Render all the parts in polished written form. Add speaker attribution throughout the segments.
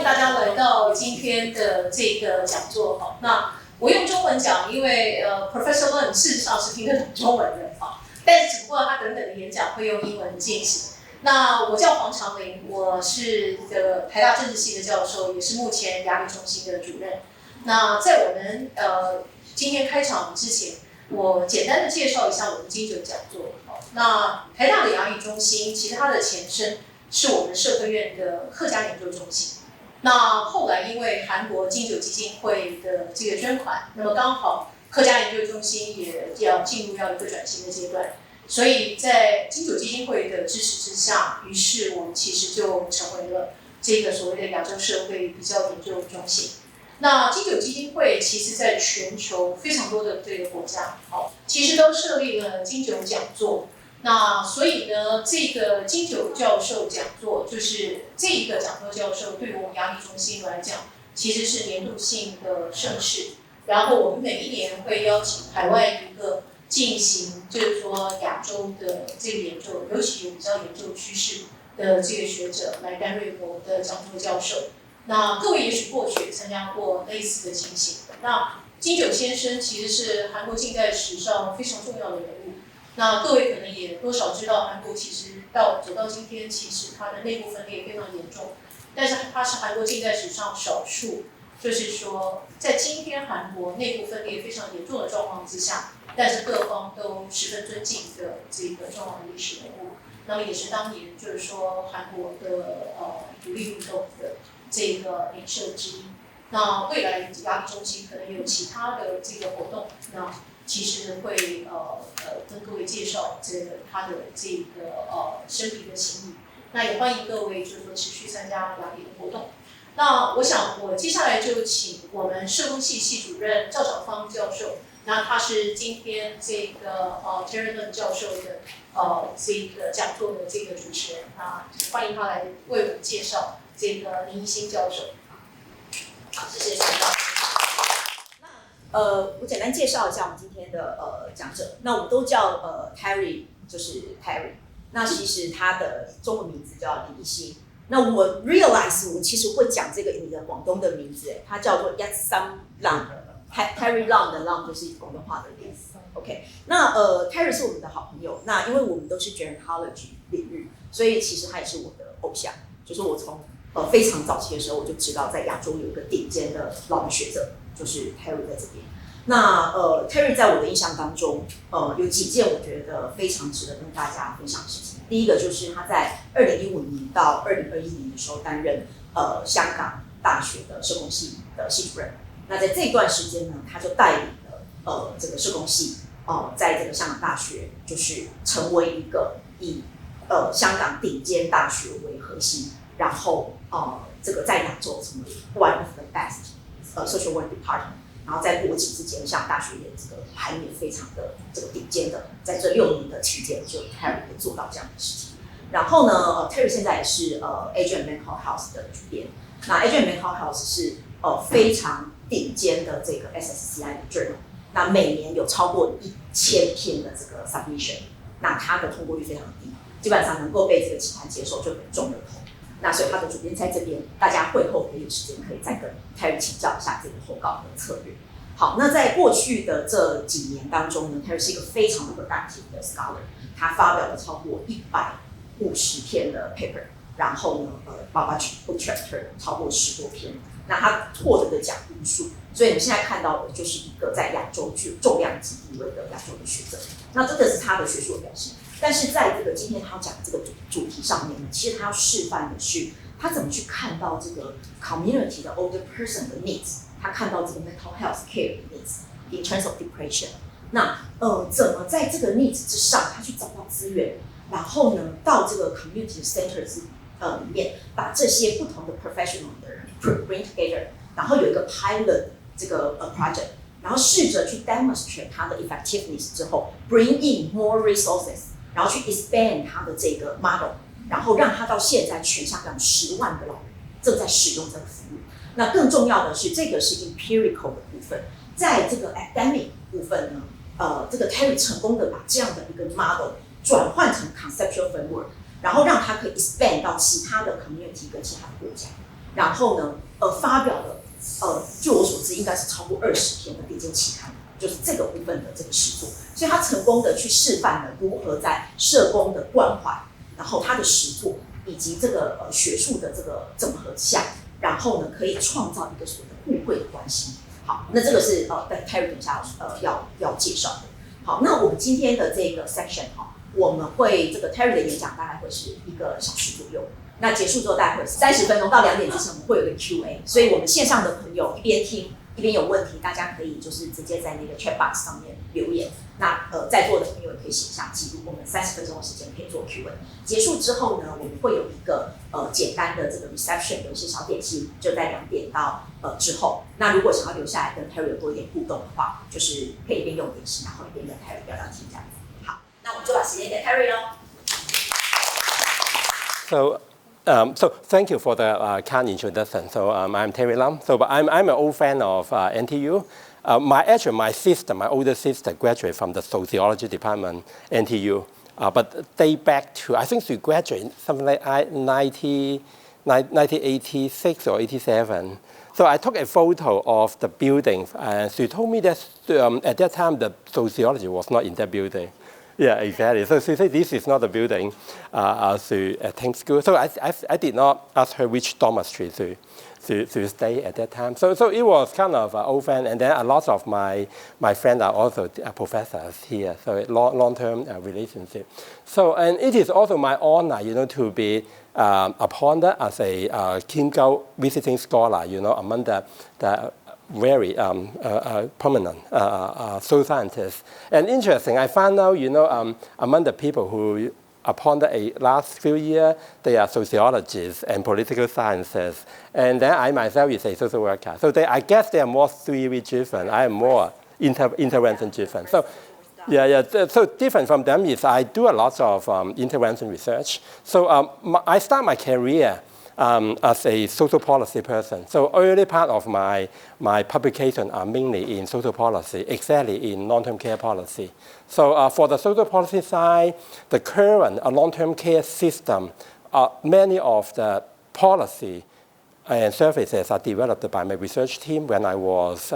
Speaker 1: 大家来到今天的这个讲座哈。那我用中文讲，因为Professor Lum 事实上是听得懂中文的哈，但是只不过他等等的演讲会用英文进行。那我叫黄长玲，我是台大政治系的教授，也是目前亚理中心的主任。那在我们今天开场之前，我简单的介绍一下我们金九讲座。那台大的亚理中心，其实它的前身是我们社科院的客家研究中心。那后来因为韩国金九基金会的这个捐款，那么刚好客家研究中心也要进入一个转型的阶段，所以在金九基金会的支持之下，于是我们其实就成为了这个所谓的亚洲社会比较研究中心。那金九基金会其实在全球非常多的这个国家，其实都设立了金九讲座。那所以呢，这个金九教授讲座，就是这一个讲座教授，对于我们亚理中心来讲，其实是年度性的盛事。然后我们每一年会邀请海外一个进行，就是说亚洲的这个研究，尤其有比较研究趋势的这个学者来担任我们的讲座教授。那各位也许过去参加过类似的情形。那金九先生其实是韩国近代史上非常重要的人物。那各位可能也多少知道，韩国其实走到今天，其实它的内部分裂非常严重，但是它是韩国近代史上少数，就是说在今天韩国内部分裂非常严重的状况之下，但是各方都十分尊敬的这个重要的历史人物。那么也是当年就是说韩国的独立运动的这个领袖之一。那未来亚理中心可能有其他的这个活动，那其实会跟各位介绍他的这个生平的情谊。那也欢迎各位就是说持续参加亚理的活动。那我想我接下来就请我们社工系系主任赵晓芳教授，那他是今天这个Terry Lum 教授的这个讲座的这个主持人，那欢迎他来为我们介绍这个林一星教授。好，谢谢蔡教授。
Speaker 2: 我简单介绍一下我们今天的讲者。那我们都叫Terry， 就是 Terry。那其实他的中文名字叫林一星。那我 realize 我其实会讲这个你的广东的名字，他叫做 Yat Sang Lum。Terry Lum 的 Lum 就是广东话的意思。OK， 那Terry 是我们的好朋友。那因为我们都是 gerontology 领域，所以其实他也是我的偶像。就是我从非常早期的时候我就知道，在亚洲有一个顶尖的老的学者。就是 Terry 在这边。那Terry 在我的印象当中，有几件我觉得非常值得跟大家分享的事情。第一个就是他在2015年到2021年的时候担任香港大学的社工系的系主任。那在这段时间呢，他就带领了这个社工系在这个香港大学就是成为一个以香港顶尖大学为核心，然后这个在亚洲成为 one of the best。social work department， 然后在国际之间，像大学也这个排名非常的这个顶尖的，在这6年的期间，就 Terry 可以做到这样的事情。然后呢，Terry 现在也是Asian Mental Health 的主编。那 Asian Mental Health 是非常顶尖的这个 SSCI 的 journal， 那每年有超过1000篇的这个 submission， 那它的通过率非常低，基本上能够被这个期刊接受就很中的头。那所以他的主编在这边，大家会后也有时间可以再跟 Terry 请教一下这个投稿的策略。好，那在过去的这几年当中呢 ，Terry 是一个非常 productive 的 scholar， 他发表了超过150篇的 paper， 然后呢，包括 book chapter 超过10多篇，那他获得的奖无数，所以你现在看到的就是一个在亚洲具有重量级地位的亚洲的学者，那这个是他的学术表现。但是在这个今天他要讲的这个主题上面呢，其实他要示范的是他怎么去看到这个 community 的 older person 的 needs， 他看到这个 mental health care 的 needs in terms of depression。那怎么在这个 needs 之上，他去找到资源，然后呢到这个 community centers 里面，把这些不同的 professional 的人 bring together， 然后有一个 pilot 这个project， 然后试着去 demonstrate 它的 effectiveness 之后 ，bring in more resources。然后去 expand 它的这个 model， 然后让它到现在全香港10万个老人正在使用这个服务。那更重要的是，这个是 empirical 的部分，在这个 academic 部分呢，这个 Terry 成功的把这样的一个 model 转换成 conceptual framework， 然后让它可以 expand 到其他的 community 跟其他的国家。然后呢，发表了据我所知应该是超过20篇的顶尖期刊，就是这个部分的这个实作，所以他成功的去示范了如何在社工的关怀，然后他的实作以及这个学术的这个整合下，然后呢可以创造一个所谓的互惠的关系。好，那这个是Terry 等一下要介绍的。好，那我们今天的这个 section 我们会这个 Terry 的演讲大概会是1个小时左右。那结束之后大概会30分钟到2点之前，我们会有一个 Q&A， 所以我们线上的朋友一边听一边有问题，大家可以就是直接在那个 chat box 上面留言。那在座的朋友也可以写下记录，我们30分钟的时间可以做 Q&A。结束之后呢，我们会有一个简单的这个 reception， 有一些小点心，就在2点到之后。那如果想要留下来跟 Terry 有多一点互动的话，就是可以一边用点心，然后一边跟 Terry 聊聊天这样子。好，那我们就把时间给 Terry 咯。
Speaker 3: So thank you for the kind introduction. So I'm Terry Lum. So I'm an old fan of NTU. My sister, my older sister, graduated from the sociology department NTU. But date back to, I think she graduated something like 1986 or 87. So I took a photo of the building, and she told me that at that time the sociology was not in that building. Yeah, exactly. So she said this is not the building to attend school. So I did not ask her which dormitory to stay at that time. So it was kind of old fan, and then a lot of my friends are also professors here. So long-term relationship. So and it is also my honor, to be appointed as a Kim-Gao visiting scholar, among the very prominent social scientists. And interesting, I found out, among the people who appointed last few years, they are sociologists and political sciences. And then I myself is a social worker. So I guess they are more theory-driven. I am more intervention-driven. So so different from them is I do a lot of intervention research. So I start my career as a social policy person. So early part of my publication are mainly in social policy, exactly in long-term care policy. So for the social policy side, the current long-term care system, many of the policy and services are developed by my research team when I was,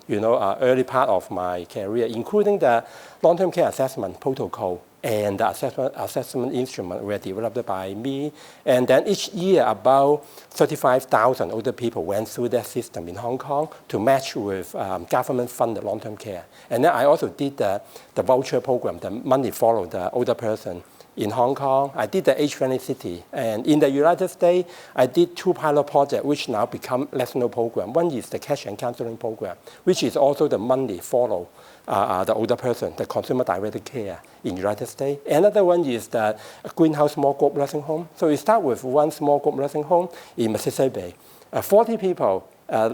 Speaker 3: early part of my career, including the long-term care assessment protocol and the assessment instrument were developed by me. And then each year, about 35,000 older people went through that system in Hong Kong to match with government-funded long-term care. And then I also did the voucher program, the money follow the older person in Hong Kong. I did the age-friendly city. And in the United States, I did 2 pilot projects, which now become national program. One is the cash and counseling program, which is also the money follow the older person, the consumer-directed care in the United States. Another one is the greenhouse small group nursing home. So we start with one small group nursing home in Mississippi. 40 people,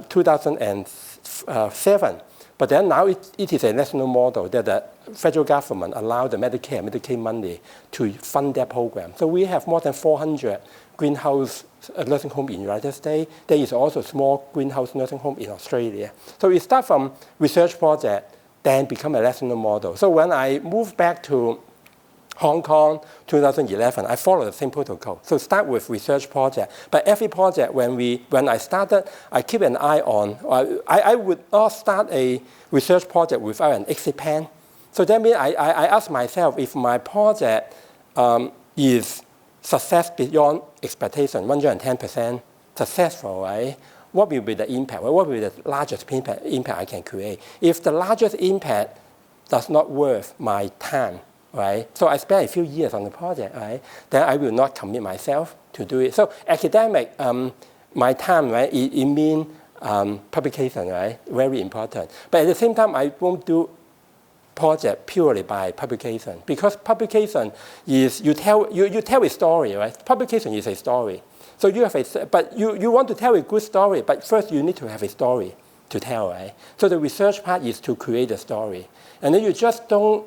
Speaker 3: 2007. But then now it is a national model that the federal government allowed the Medicare and Medicaid money to fund that program. So we have more than 400 greenhouse nursing home in the United States. There is also a small greenhouse nursing home in Australia. So we start from research project, then become a national model. So when I moved back to Hong Kong, 2011, I followed the same protocol. So start with research project. But every project, when I started, I keep an eye on, I would not start a research project without an exit plan. So that means I ask myself if my project is success beyond expectation, 110% successful, right? What will be the impact? What will be the largest impact I can create? If the largest impact does not worth my time, right? So I spent a few years on the project, right? Then I will not commit myself to do it. So academic, my time, right? It means publication, right? Very important. But at the same time, I won't do project purely by publication, because publication is you tell a story, right? Publication is a story. So you have but you want to tell a good story, but first you need to have a story to tell, right? So the research part is to create a story, and then you just don't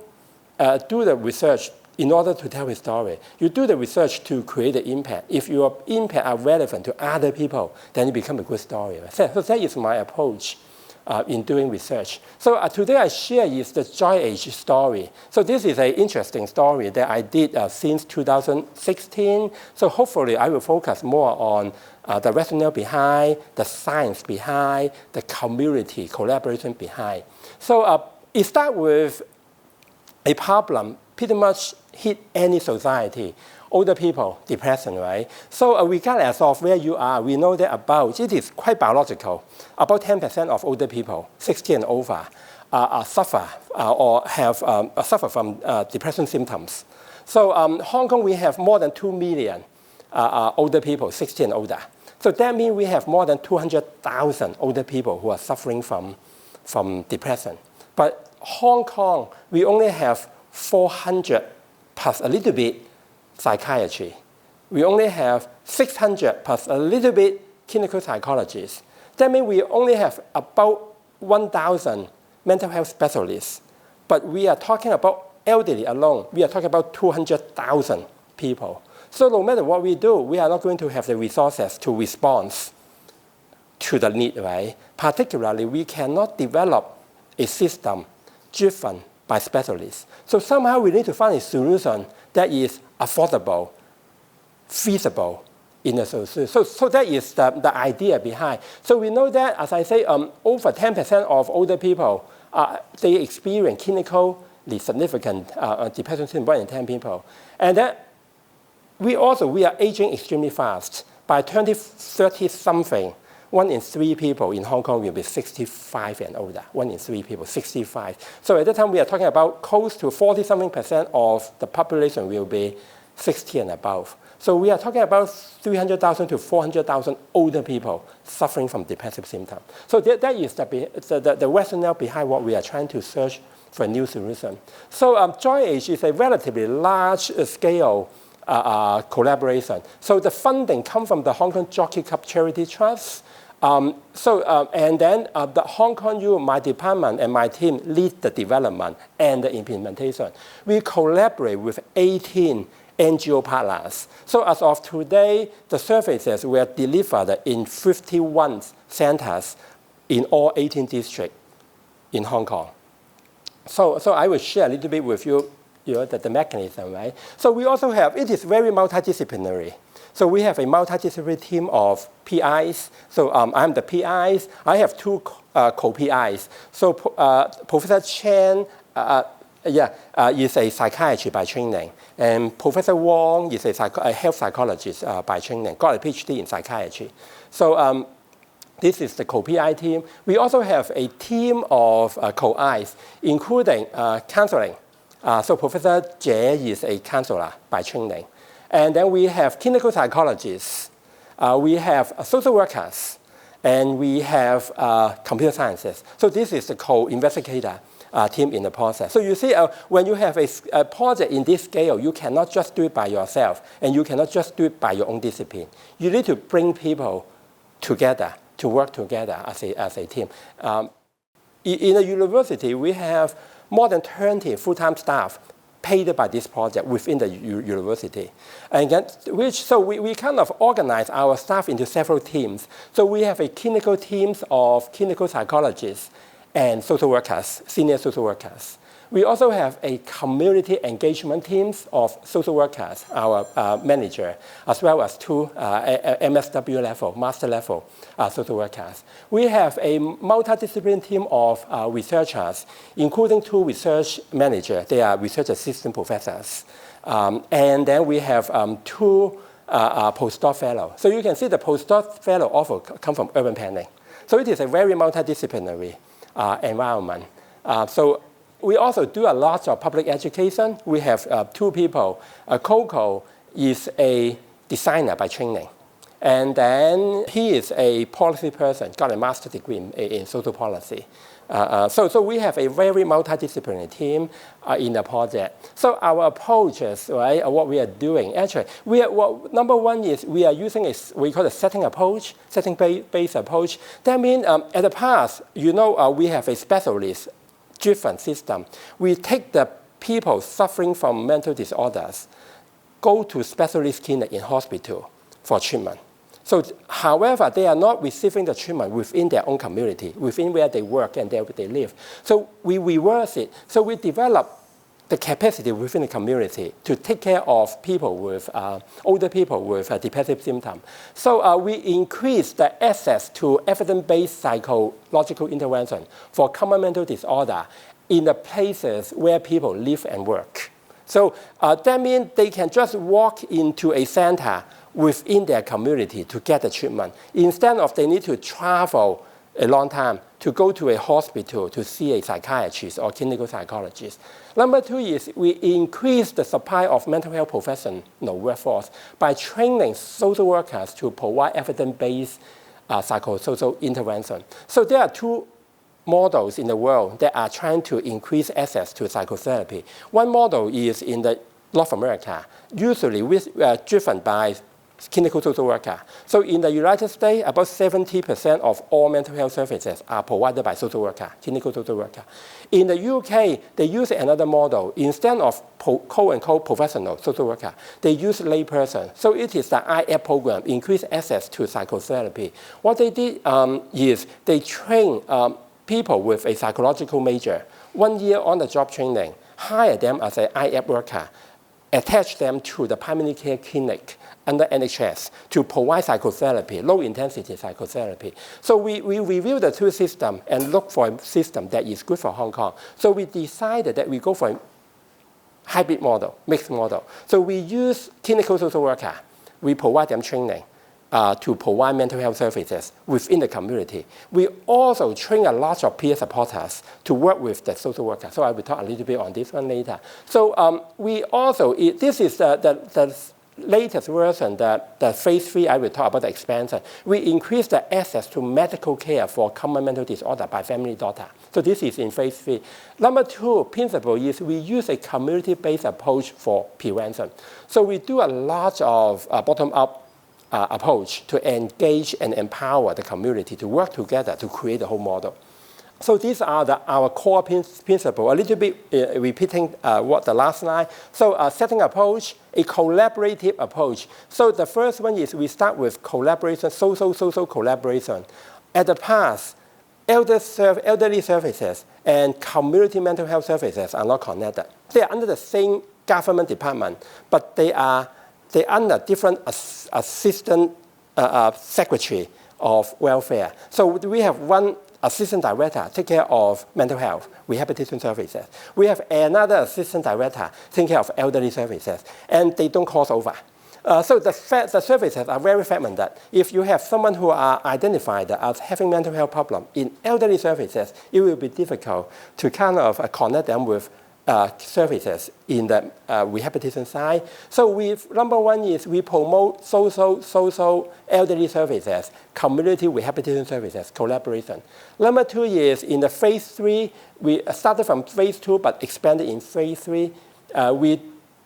Speaker 3: do the research in order to tell a story. You do the research to create the impact. If your impact are relevant to other people, then it becomes a good story. Right? So that is my approach in doing research. So today I share is the joy age story. So this is an interesting story that I did since 2016. So hopefully I will focus more on the rationale behind, the science behind, the community collaboration behind. So it starts with a problem pretty much hit any society. Older people, depression, right? So regardless of where you are, we know that it is quite biological. About 10% of older people, 60 and over, suffer or have suffer from depression symptoms. So Hong Kong, we have more than 2 million older people, 60 and older. So that means we have more than 200,000 older people who are suffering from depression. But Hong Kong, we only have 400 plus a little bit psychiatry. We only have 600 plus a little bit clinical psychologists. That means we only have about 1,000 mental health specialists. But we are talking about elderly alone. We are talking about 200,000 people. So no matter what we do, we are not going to have the resources to respond to the need, right? Particularly, we cannot develop a system driven by specialists. So somehow we need to find a solution that is affordable, feasible in the society. So that is the idea behind. So we know that, as I say, over 10% of older people, they experience clinically significant depression symptoms, 1 in 10 people. And that we are aging extremely fast. By 2030 something, 1 in 3 people in Hong Kong will be 65 and older. 1 in 3 people, 65. So at that time, we are talking about close to 40-something% of the population will be 60 and above. So we are talking about 300,000 to 400,000 older people suffering from depressive symptoms. So that is the rationale behind what we are trying to search for a new solution. So Joy Age is a relatively large-scale collaboration. So the funding comes from the Hong Kong Jockey Club Charity Trust. And then the Hong Kong U, my department and my team lead the development and the implementation. We collaborate with 18 NGO partners. So as of today, the services were delivered in 51 centers in all 18 districts in Hong Kong. So I will share a little bit with you, the mechanism, right? So we also have, it is very multidisciplinary. So we have a multidisciplinary team of PIs. So I'm the PIs. I have 2 co-PIs. So Professor Chen is a psychiatrist by training. And Professor Wong is a health psychologist by training, got a PhD in psychiatry. So this is the co-PI team. We also have a team of co-Is, including counseling. So Professor Jie is a counselor by training. And then we have clinical psychologists, we have social workers, and we have computer sciences. So this is the co-investigator team in the process. So you see, when you have a project in this scale, you cannot just do it by yourself, and you cannot just do it by your own discipline. You need to bring people together to work together as a team. In a university, we have more than 20 full-time staff paid by this project within the university. And so we kind of organize our staff into several teams. So we have a clinical teams of clinical psychologists and social workers, senior social workers. We also have a community engagement teams of social workers, our manager, as well as 2 MSW level, master level social workers. We have a multidisciplinary team of researchers, including 2 research managers. They are research assistant professors. And then we have 2 postdoc fellows. So you can see the postdoc fellow also come from urban planning. So it is a very multidisciplinary environment. So we also do a lot of public education. We have 2 people. Coco is a designer by training. And then he is a policy person, got a master's degree in social policy. So we have a very multidisciplinary team in the project. So our approaches, right, what we are doing, actually, number one is we are using we call it setting approach, setting-based approach. That means at the past, we have a specialist-driven system. We take the people suffering from mental disorders, go to specialist clinic in hospital for treatment. So, however, they are not receiving the treatment within their own community, within where they work and where they live. So we reverse it. So we develop the capacity within the community to take care of people with, older people with depressive symptoms. So we increase the access to evidence-based psychological intervention for common mental disorder in the places where people live and work. So that means they can just walk into a center within their community to get the treatment, instead of they need to travel a long time to go to a hospital to see a psychiatrist or clinical psychologist. Number two is we increase the supply of mental health professional workforce by training social workers to provide evidence-based psychosocial intervention. So there are two models in the world that are trying to increase access to psychotherapy. One model is in North America, usually driven by clinical social worker. So in the United States, about 70% of all mental health services are provided by social worker, clinical social worker. In the UK, they use another model. Instead of quote-unquote professional social worker, they use layperson. So it is the IAP program, increase access to psychotherapy. What they did is they train people with a psychological major, 1 year on-the-job training, hire them as an IAP worker, attach them to the primary care clinic under NHS to provide psychotherapy, low-intensity psychotherapy. So we review the two systems and look for a system that is good for Hong Kong. So we decided that we go for a hybrid model, mixed model. So we use clinical social worker. We provide them training to provide mental health services within the community. We also train a lot of peer supporters to work with the social worker. So I will talk a little bit on this one later. So we also, this is the latest version, the phase 3, I will talk about the expansion. We increase the access to medical care for common mental disorder by family doctor. So this is in phase 3. Number 2 principle is we use a community-based approach for prevention. So we do a lot of bottom-up approach to engage and empower the community to work together to create the whole model. So these are our core principles, a little bit repeating what the last slide. So setting approach, a collaborative approach. So the first one is we start with collaboration, social collaboration. At the past, elderly services and community mental health services are not connected. They are under the same government department, but they are under different assistant secretary of welfare. So we have one assistant director take care of mental health, rehabilitation services. We have another assistant director taking care of elderly services, and they don't cross over. So the services are very fragmented. If you have someone who are identified as having mental health problem in elderly services, it will be difficult to kind of connect them with services in the rehabilitation side. So number one is we promote social elderly services, community rehabilitation services, collaboration. Number 2 is in the phase 3, we started from phase 2 but expanded in phase 3. We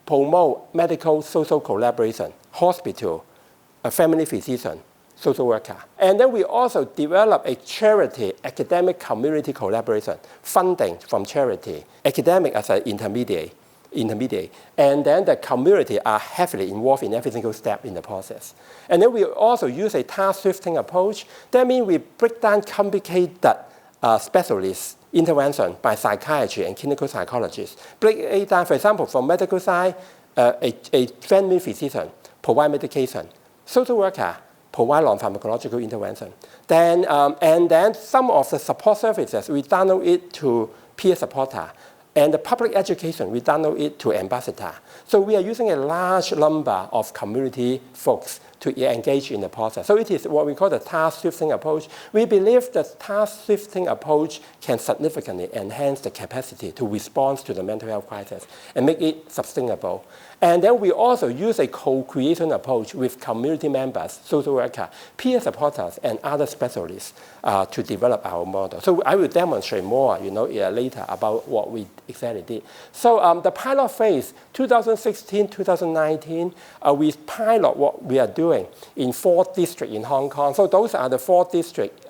Speaker 3: promote medical social collaboration, hospital, a family physician, social worker. And then we also develop a charity, academic community collaboration, funding from charity, academic as an intermediate. And then the community are heavily involved in every single step in the process. And then we also use a task shifting approach. That means we break down complicated specialist intervention by psychiatry and clinical psychologists. Break it down, for example, from medical side, a family physician provide medication, social worker provide non-pharmacological intervention. And then some of the support services, we download it to peer supporter. And the public education, we download it to ambassador. So we are using a large number of community folks to engage in the process. So it is what we call the task shifting approach. We believe the task shifting approach can significantly enhance the capacity to respond to the mental health crisis and make it sustainable. And then we also use a co-creation approach with community members, social workers, peer supporters, and other specialists to develop our model. So I will demonstrate more later about what we exactly did. So the pilot phase, 2016, 2019, we pilot what we are doing in 4 districts in Hong Kong. So those are the 4 districts.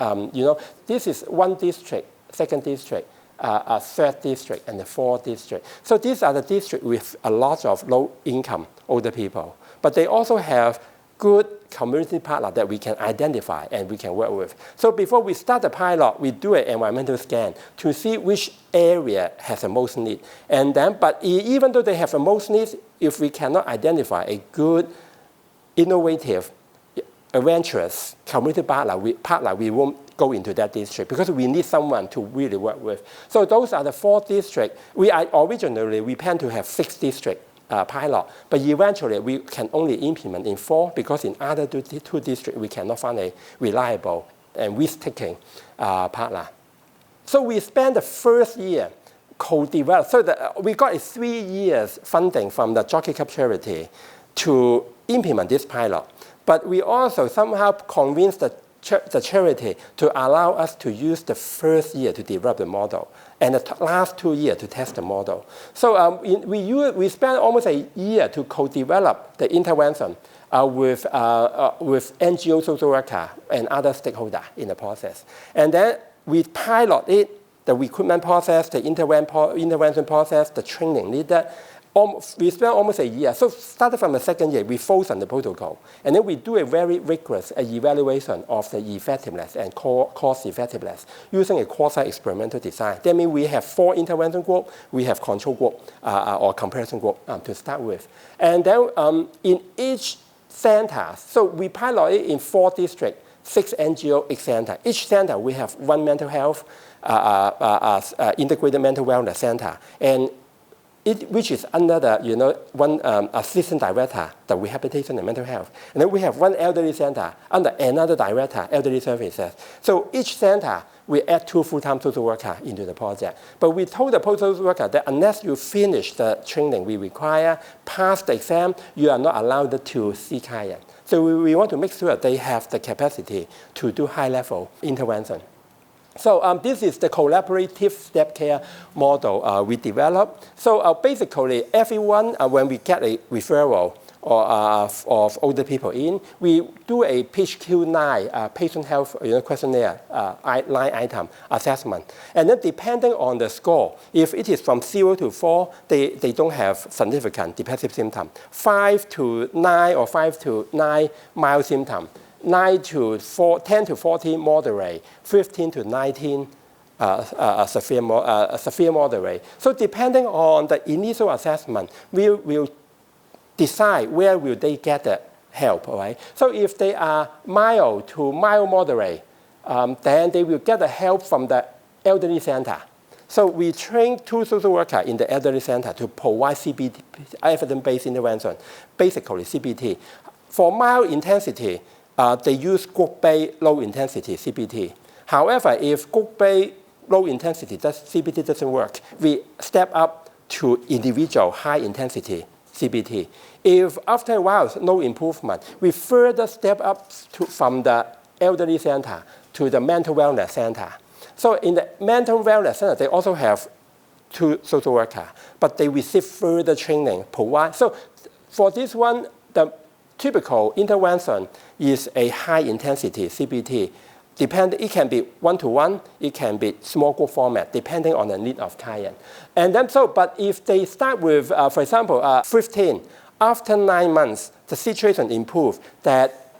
Speaker 3: This is 1 district, 2nd district, a 3rd district, and the 4th district. So these are the districts with a lot of low-income older people. But they also have good community partner that we can identify and we can work with. So before we start the pilot, we do an environmental scan to see which area has the most need. And then, but even though they have the most needs, if we cannot identify a good, innovative, adventurous community partner, we won't go into that district because we need someone to really work with. So those are the 4 districts. Originally, we planned to have 6 districts. Pilot, but eventually we can only implement in 4 because in other 2 districts we cannot find a reliable and risk-taking partner. So we spent the first year co-develop. So we got a 3 years funding from the Jockey Club charity to implement this pilot. But we also somehow convinced the charity to allow us to use the first year to develop the model and the last 2 years to test the model. So we spent almost a year to co-develop the intervention with NGO social worker and other stakeholders in the process. And then we pilot it, the recruitment process, the intervention process, the training needed. We spent almost a year. So started from the second year, we frozen the protocol. And then we do a very rigorous evaluation of the effectiveness and cost effectiveness using a quasi-experimental design. That means we have 4 intervention groups, we have control group or comparison group to start with. And then in each center, so we pilot it in 4 districts, 6 NGO, 8 centers. Each center, we have 1 mental health, integrated mental wellness center. And which is under the, one assistant director, the rehabilitation and mental health. And then we have 1 elderly center under another director, elderly services. So each center, we add 2 full-time social workers into the project. But we told the social worker that unless you finish the training we require, pass the exam, you are not allowed to see client. So we want to make sure they have the capacity to do high-level intervention. So this is the collaborative step care model we developed. So basically, everyone, when we get a referral of older people in, we do a PHQ-9 patient health questionnaire line item assessment. And then depending on the score, if it is from 0 to 4, they don't have significant depressive symptom. 5 to 9 or 5 to 9 mild symptom. 10 to 14 moderate, 15 to 19 severe moderate. So depending on the initial assessment, we will decide where will they get the help, all right? So if they are mild to mild moderate, then they will get the help from the elderly center. So we train 2 social workers in the elderly center to provide CBT, evidence-based intervention, basically CBT. For mild intensity, they use group-based low-intensity CBT. However, if group-based low-intensity CBT doesn't work, we step up to individual high-intensity CBT. If after a while no improvement, we further step up from the elderly center to the mental wellness center. So in the mental wellness center, they also have 2 social workers, but they receive further training So for this one, the typical intervention is a high-intensity CBT. It can be 1-to-1, it can be small group format, depending on the need of client. And then but if they start with, for example, 15, after 9 months, the situation improves that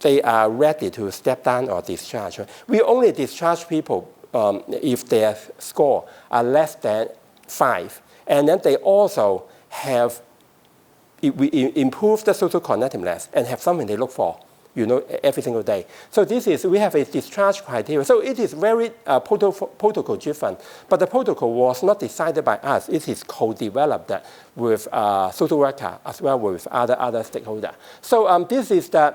Speaker 3: they are ready to step down or discharge. We only discharge people if their score are less than 5. And then they also have we improve the social connectedness and have something they look for, every single day. So we have a discharge criteria. So it is very protocol driven, but the protocol was not decided by us. It is co-developed with social worker as well with other stakeholders. So this is the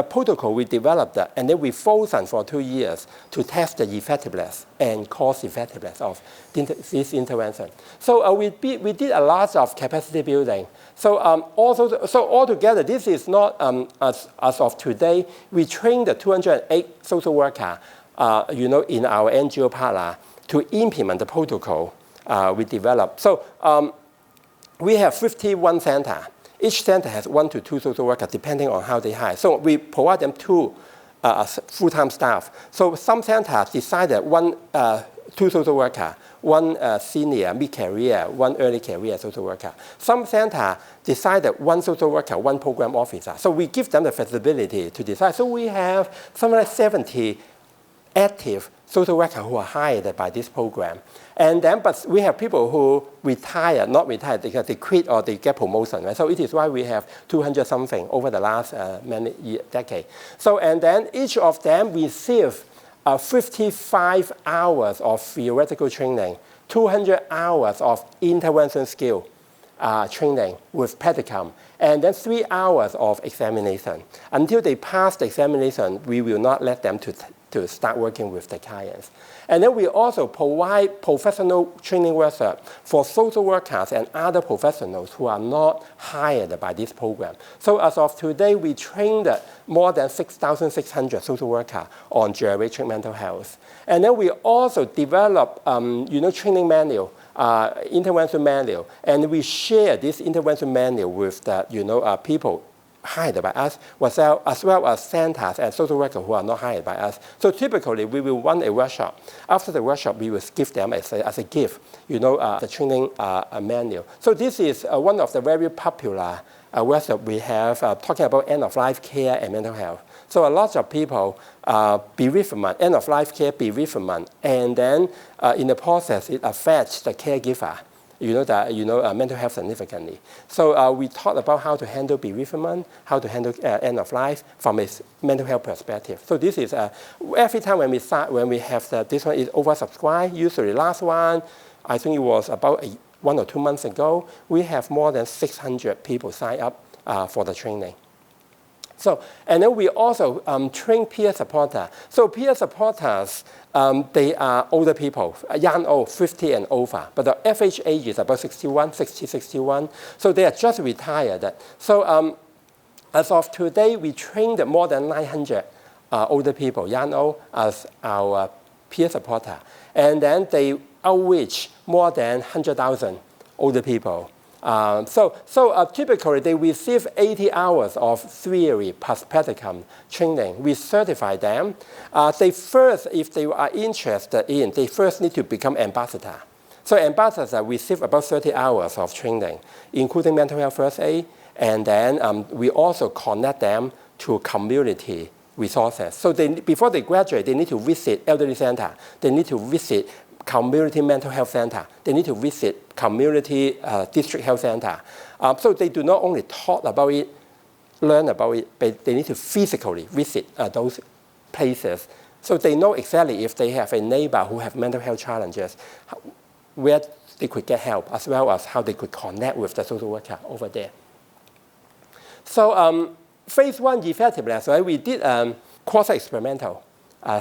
Speaker 3: protocol we developed, and then we frozen for 2 years to test the effectiveness and cost effectiveness of this intervention. So we did a lot of capacity building. So altogether, this is not as of today. We trained the 208 social workers, in our NGO partner to implement the protocol we developed. So we have 51 centers. Each center has 1 to 2 social workers, depending on how they hire. So we provide them 2 full-time staff. So some centers decided 1 2 social worker, 1 senior mid-career, 1 early career social worker. Some center decided 1 social worker, 1 program officer. So we give them the flexibility to decide. So we have something like 70 active social workers who are hired by this program. And then, but we have people who retire, not retired, because they quit or they get promotion. Right? So it is why we have 200 something over the last decade. So, and then each of them receive 55 hours of theoretical training, 200 hours of intervention skill training with practicum, and then 3 hours of examination. Until they pass the examination, we will not let them to start working with the clients. And then we also provide professional training workshop for social workers and other professionals who are not hired by this program. So as of today, we trained more than 6,600 social workers on geriatric mental health. And then we also develop, training manual, intervention manual, and we share this intervention manual with the, people hired by us, as well as centers and social workers who are not hired by us. So typically, we will run a workshop. After the workshop, we will give them as a gift, the training manual. So this is one of the very popular workshops we have talking about end-of-life care and mental health. So a lot of people bereavement, end-of-life care bereavement, and then in the process, it affects the caregiver. Mental health significantly. So we talked about how to handle bereavement, how to handle end of life from a mental health perspective. So this is every time when we have this one is oversubscribed. Usually last one, I think it was about 1 or 2 months ago. We have more than 600 people sign up for the training. So, and then we also train peer supporters. So peer supporters, they are older people, young old, 50 and over. But the average age is about 61. So they are just retired. So as of today, we trained more than 900 older people, young old, as our peer supporter. And then they outreach more than 100,000 older people. Typically, they receive 80 hours of theory plus practicum training. We certify them. If they are interested in, they first need to become ambassador. So ambassadors receive about 30 hours of training, including mental health first aid, and then we also connect them to community resources. So before they graduate, they need to visit elderly center. They need to visit community mental health center. They need to visit community district health center. So they do not only talk about it, learn about it, but they need to physically visit those places. So they know exactly if they have a neighbor who have mental health challenges, where they could get help, as well as how they could connect with the social worker over there. So phase 1 effectiveness, right? We did quasi-experimental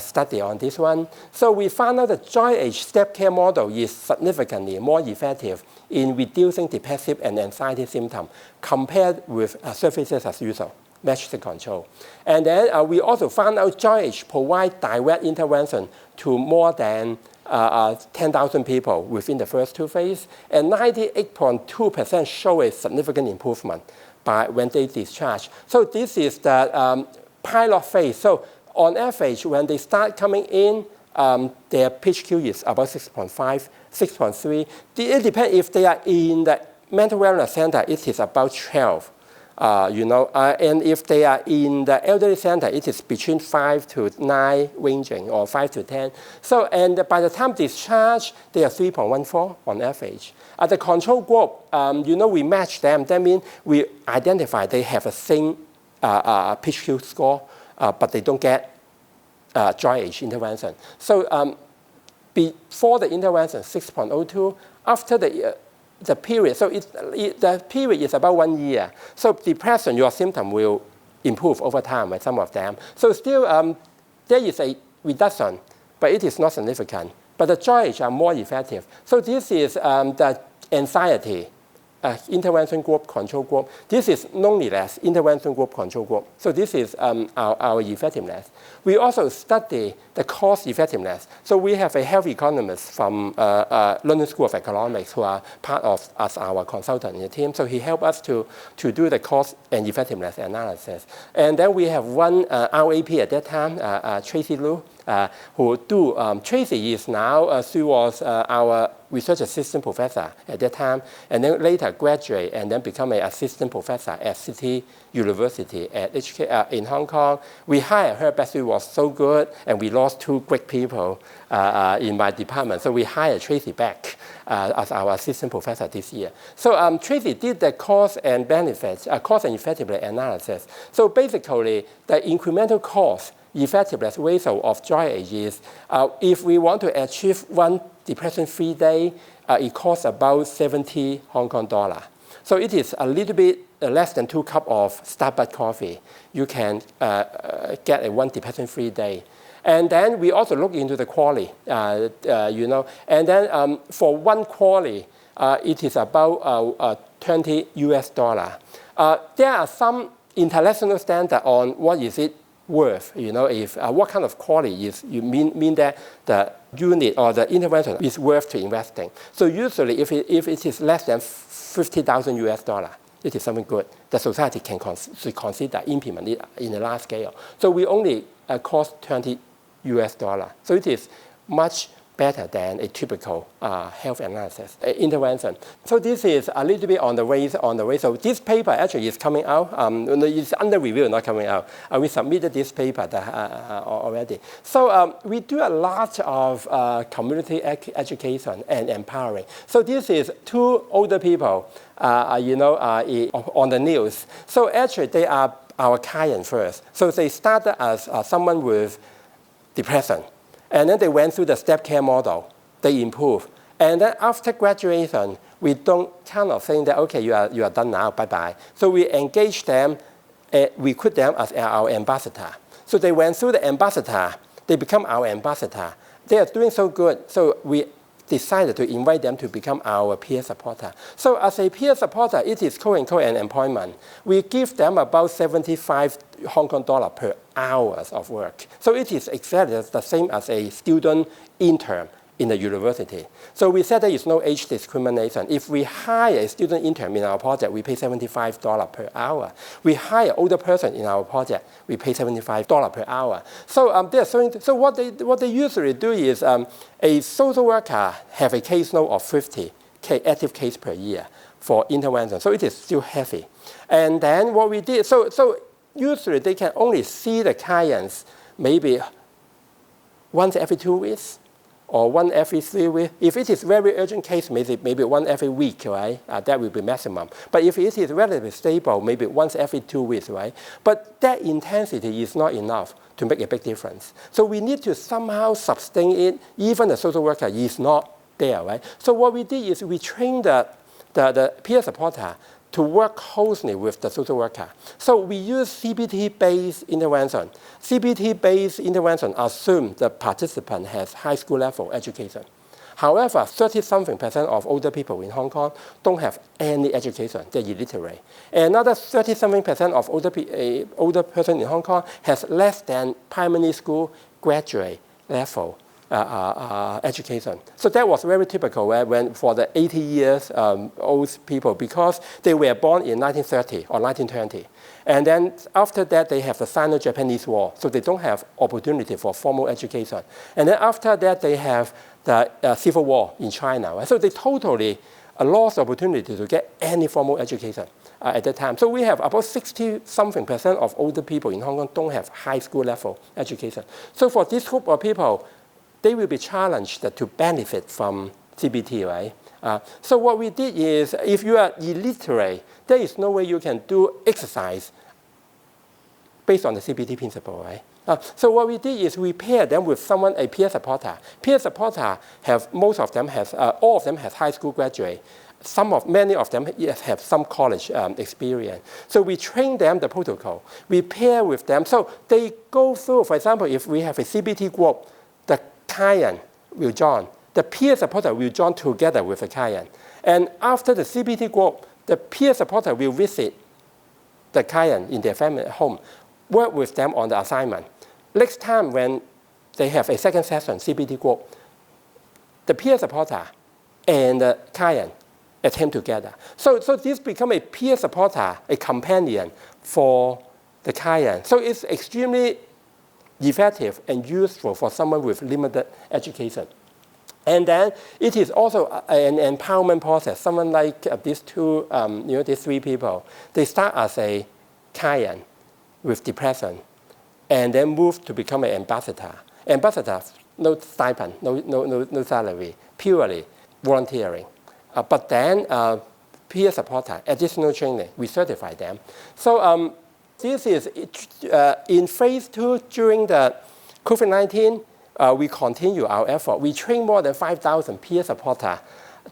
Speaker 3: study on this one. So we found out the joint-age step care model is significantly more effective in reducing depressive and anxiety symptoms compared with services as usual, matched control. And then we also found out joint-age provide direct intervention to more than 10,000 people within the first 2 phases, and 98.2% show a significant improvement by when they discharge. So this is the pilot phase. So on average, when they start coming in, their PHQ is about 6.5, 6.3. It depends if they are in the mental wellness center, it is about 12. And if they are in the elderly center, it is between 5 to 9 ranging, or 5 to 10. So, and by the time discharge, they are 3.14 on average. At the control group, we match them. That means we identify they have the same PHQ score, but they don't get joint-age intervention. So before the intervention, 6.02. After the period, so the period is about 1 year. So depression, your symptom will improve over time with some of them. So still, there is a reduction, but it is not significant. But the joint-age are more effective. So this is the anxiety intervention group, control group. This is loneliness, intervention group, control group. So this is our effectiveness. We also study the cost effectiveness. So we have a health economist from London School of Economics who are part of as our consultant in the team. So he helped us to do the cost and effectiveness analysis. And then we have one RAP at that time, Tracy Liu, who do. Tracy is now, she was our research assistant professor at that time, and then later graduate and then become an assistant professor at City University at HK in Hong Kong. We hired her, but she was so good, and we lost 2 great people in my department. So we hired Tracy back as our assistant professor this year. So Tracy did the cost and benefits, cost and effectiveness analysis. So basically, the incremental cost effectiveness ratio of dry age is, if we want to achieve 1 depression-free day, it costs about 70 Hong Kong dollar. So it is a little bit less than 2 cups of Starbucks coffee. You can get a 1 depression-free day. And then we also look into the quality, And then for 1 quality, it is about $20 US. There are some international standards on what is it worth, if what kind of quality is, you mean that the unit or the intervention is worth to investing. So usually if it is less than 50,000 US dollar, it is something good. The society can consider implement it in a large scale. So we only cost $20 US. So it is much better than a typical health analysis intervention. So this is a little bit on the way. So this paper actually is coming out. It's under review, not coming out. We submitted this paper already. So we do a lot of community education and empowering. So this is 2 older people, on the news. So actually they are our client first. So they started as someone with depression. And then they went through the step care model. They improved. And then after graduation, we don't kind of think that, okay, you are done now, bye-bye. So we engage them, recruit them as our ambassador. So they went through the ambassador. They become our ambassador. They are doing so good. So we decided to invite them to become our peer supporter. So as a peer supporter, it is quote-unquote an employment. We give them about 75 Hong Kong dollar per hours of work. So it is exactly the same as a student intern in the university. So we said there is no age discrimination. If we hire a student intern in our project, we pay $75 per hour. We hire an older person in our project, we pay $75 per hour. So so what they usually do is a social worker have a caseload of 50 active case per year for intervention. So it is still heavy. And then what we did, so usually they can only see the clients maybe once every 2 weeks. Or 1 every 3 weeks. If it is very urgent case, maybe 1 every week, right? That will be maximum. But if it is relatively stable, maybe once every 2 weeks, right? But that intensity is not enough to make a big difference. So we need to somehow sustain it. Even the social worker is not there, right? So what we did is we trained the peer supporter to work closely with the social worker. So we use CBT-based intervention. CBT-based intervention assumes the participant has high school level education. However, 30-something% of older people in Hong Kong don't have any education. They're illiterate. Another 30-something% of older person in Hong Kong has less than primary school graduate level education. So that was very typical when for the 80 years old people, because they were born in 1930 or 1920. And then after that, they have the Sino-Japanese War, so they don't have opportunity for formal education. And then after that, they have the Civil War in China. Right? So they totally lost opportunity to get any formal education at that time. So we have about 60-something% of older people in Hong Kong don't have high school level education. So for this group of people, they will be challenged to benefit from CBT, right? So what we did is, if you are illiterate, there is no way you can do exercise based on the CBT principle, right? So what we did is we paired them with someone, a peer supporter. Peer supporter all of them have high school graduate. Many of them have some college experience. So we train them the protocol. We pair with them. So they go through, for example, if we have a CBT group, the client will join. The peer supporter will join together with the client. And after the CBT group, the peer supporter will visit the client in their family home, work with them on the assignment. Next time when they have a second session, CBT group, the peer supporter and the client attend together. So this becomes a peer supporter, a companion for the client. So it's extremely effective and useful for someone with limited education. And then it is also an empowerment process. Someone like these two, these three people, they start as a client with depression, and then move to become an ambassador. Ambassador, no stipend, no salary, purely volunteering. But then peer supporter, additional training, we certify them. So this is in phase 2 during the COVID-19. We continue our effort. We train more than 5,000 peer supporters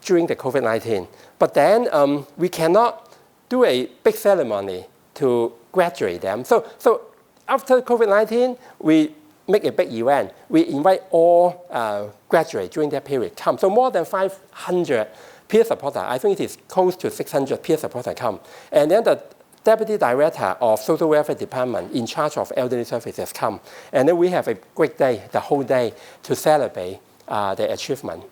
Speaker 3: during the COVID-19. But then we cannot do a big ceremony to graduate them. So after COVID-19, we make a big event. We invite all graduates during that period come. So more than 500 peer supporters. I think it is close to 600 peer supporters come. And then the Deputy Director of Social Welfare Department in charge of elderly services come. And then we have a great day, the whole day, to celebrate the achievement.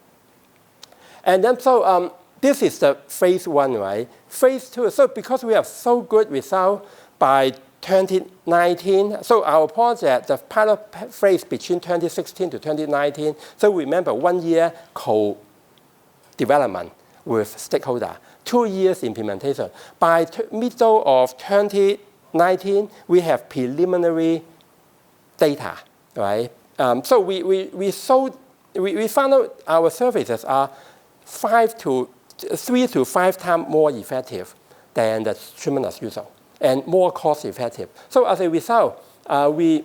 Speaker 3: And then so this is the phase 1, right? Phase 2, so because we have so good results by 2019, so our project, the pilot phase between 2016 to 2019, so remember 1 year co-development with stakeholder. 2 years implementation. By middle of 2019, we have preliminary data, right? So we found out our services are 3 to 5 times more effective than the treatment as usual, and more cost effective. So as a result, we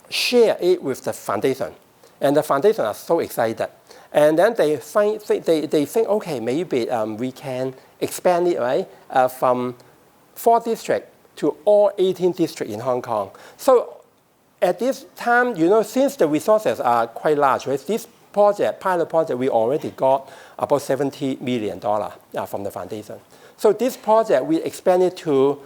Speaker 3: share it with the foundation, and the foundation are so excited. And then they think, okay, maybe we can expand it, right, from 4 districts to all 18 districts in Hong Kong. So at this time, since the resources are quite large, right, this project, pilot project, we already got about $70 million from the foundation. So this project, we expanded to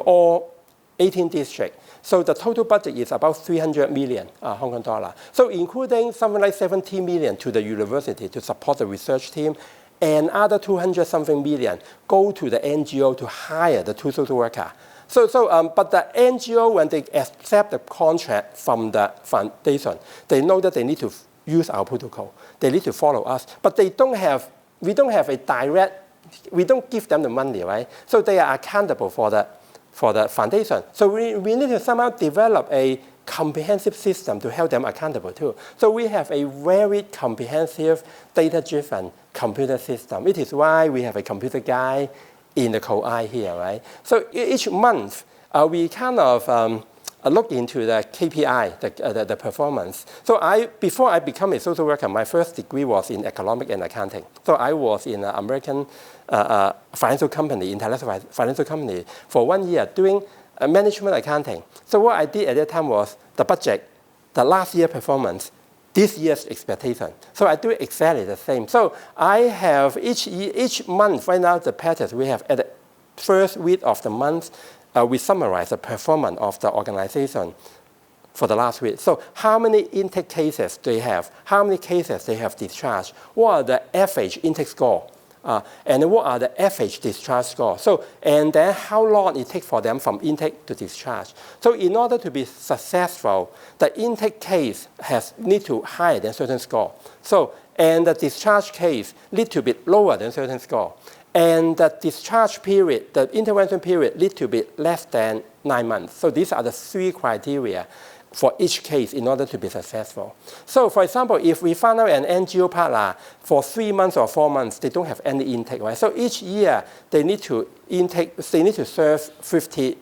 Speaker 3: all 18 districts. So the total budget is about 300 million Hong Kong dollar. So including something like 70 million to the university to support the research team, and other 200-something million go to the NGO to hire the 2 social workers. But the NGO, when they accept the contract from the foundation, they know that they need to use our protocol. They need to follow us. But we don't have a direct, we don't give them the money, right? So they are accountable for the foundation. So we need to somehow develop a comprehensive system to help them accountable too. So we have a very comprehensive, data-driven computer system. It is why we have a computer guy in the co-I here, right? So each month, we kind of look into the KPI, the performance. So before I become a social worker, my first degree was in economics and accounting. So I was in an American financial company, international financial company, for 1 year doing management accounting. So what I did at that time was the budget, the last year performance, this year's expectation. So I do exactly the same. So I have each month, right now the patterns we have at the first week of the month, we summarize the performance of the organization for the last week. So how many intake cases they have, how many cases they have discharged, what are the average intake score, and what are the average discharge score. So, and then how long it takes for them from intake to discharge. So in order to be successful, the intake case need to higher than certain score. So, and the discharge case need to be lower than certain score. And the discharge period, the intervention period, need to be less than 9 months. So these are the 3 criteria for each case in order to be successful. So for example, if we find out an NGO partner for 3 months or 4 months, they don't have any intake, right? So each year they need to serve 50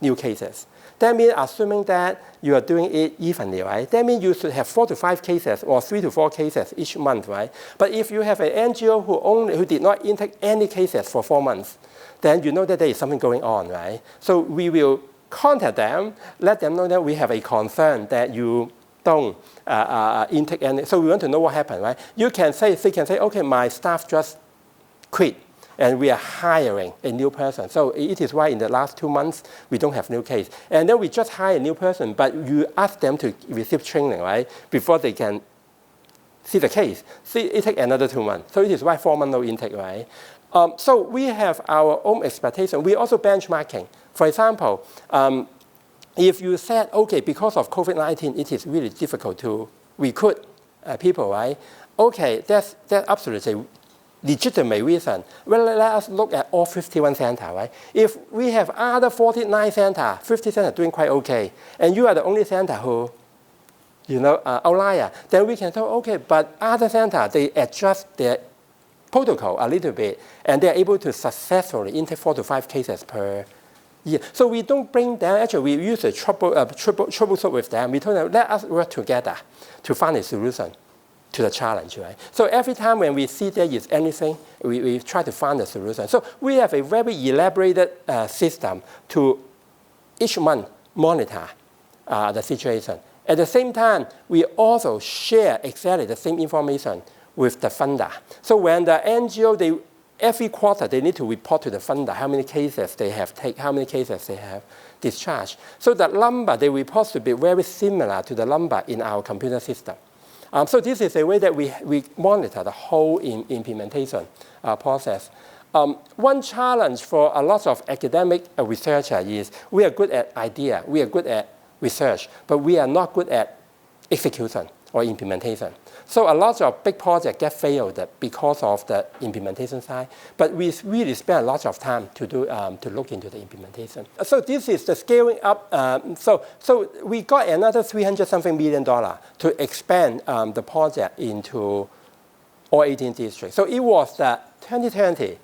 Speaker 3: new cases. That means assuming that you are doing it evenly, right? That means you should have 4 to 5 cases or 3 to 4 cases each month, right? But if you have an NGO who did not intake any cases for 4 months, then you know that there is something going on, right? So we will contact them, let them know that we have a concern that you don't intake any. So we want to know what happened, right? They can say, okay, my staff just quit, and we are hiring a new person. So it is why in the last 2 months, we don't have new case. And then we just hire a new person, but you ask them to receive training, right, before they can see the case. See, it takes another 2 months. So it is why 4 months no intake, right? So we have our own expectation. We also benchmarking. For example, if you said, okay, because of COVID-19, it is really difficult to recruit people, right? Okay, that's absolutely legitimate reason. Well, let us look at all 51 centers, right? If we have other 49 centers, 50 centers doing quite okay, and you are the only center who, outlier, then we can say, okay, but other centers, they adjust their protocol a little bit, and they're able to successfully intake 4 to 5 cases per year. So we don't bring them, actually, we use a troubleshoot with them. We told them, let us work together to find a solution to the challenge, right? So every time when we see there is anything, we try to find a solution. So we have a very elaborated system to each month monitor the situation. At the same time, we also share exactly the same information with the funder. So when the NGO, every quarter they need to report to the funder how many cases they have taken, how many cases they have discharged. So that number they report to be very similar to the number in our computer system. So this is a way that we monitor the whole implementation process. One challenge for a lot of academic researchers is we are good at idea, we are good at research, but we are not good at execution or implementation. So a lot of big projects get failed because of the implementation side, but we really spend a lot of time to look into the implementation. So this is the scaling up. So we got another $300-something million to expand the project into all 18 districts. So it was 2020,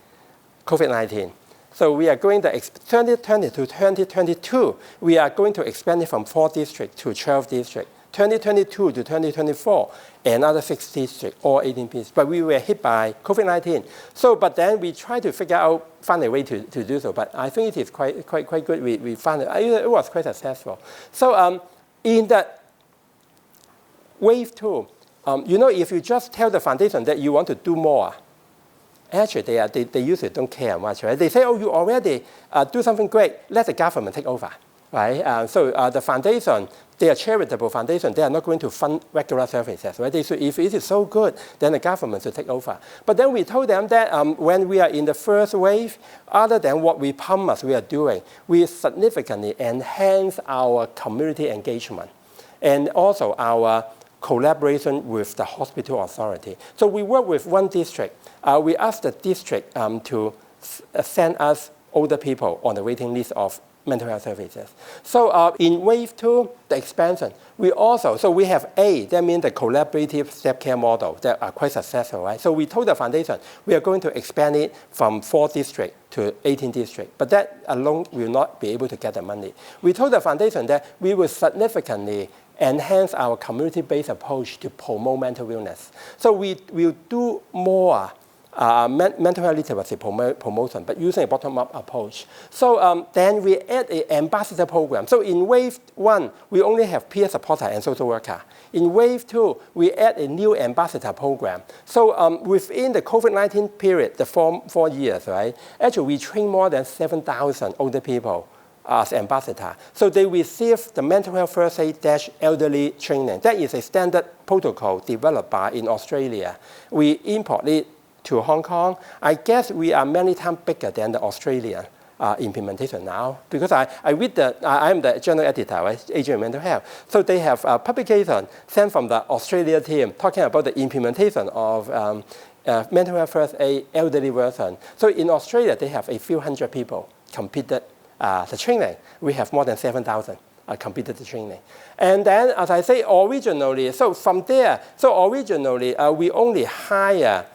Speaker 3: COVID-19. So we are going to 2020 to 2022, we are going to expand it from 4 districts to 12 districts. 2022 to 2024, another 6 districts, all 18 districts. But we were hit by COVID-19. So, but then we tried to find a way to do so. But I think it is quite good. We found it was quite successful. So in the wave 2, if you just tell the foundation that you want to do more, actually they usually don't care much, right? They say, oh, you already do something great. Let the government take over. Right? So the foundation, they are charitable foundation. They are not going to fund regular services. Right? If it is so good, then the government should take over. But then we told them that when we are in the first wave, other than what we promised we are doing, we significantly enhance our community engagement and also our collaboration with the hospital authority. So we work with one district. We asked the district to send us older people on the waiting list of mental health services. So in wave 2, the expansion, we have A, that means the collaborative step care model that are quite successful, right? So we told the foundation, we are going to expand it from 4 districts to 18 districts, but that alone will not be able to get the money. We told the foundation that we will significantly enhance our community-based approach to promote mental wellness. So we will do more mental health literacy promotion, but using a bottom-up approach. So then we add an ambassador program. So in wave 1, we only have peer supporter and social worker. In wave 2, we add a new ambassador program. So within the COVID-19 period, the 4 years, right? Actually, we train more than 7,000 older people as ambassador. So they receive the mental health first aid elderly training. That is a standard protocol developed in Australia. We import it to Hong Kong. I guess we are many times bigger than the Australian implementation now, because I am the journal editor, right, Asian Mental Health. So they have a publication sent from the Australia team talking about the implementation of mental health first aid elderly version. So in Australia, they have a few hundred people completed the training. We have more than 7,000 completed the training. And then, as I say, originally, we only hire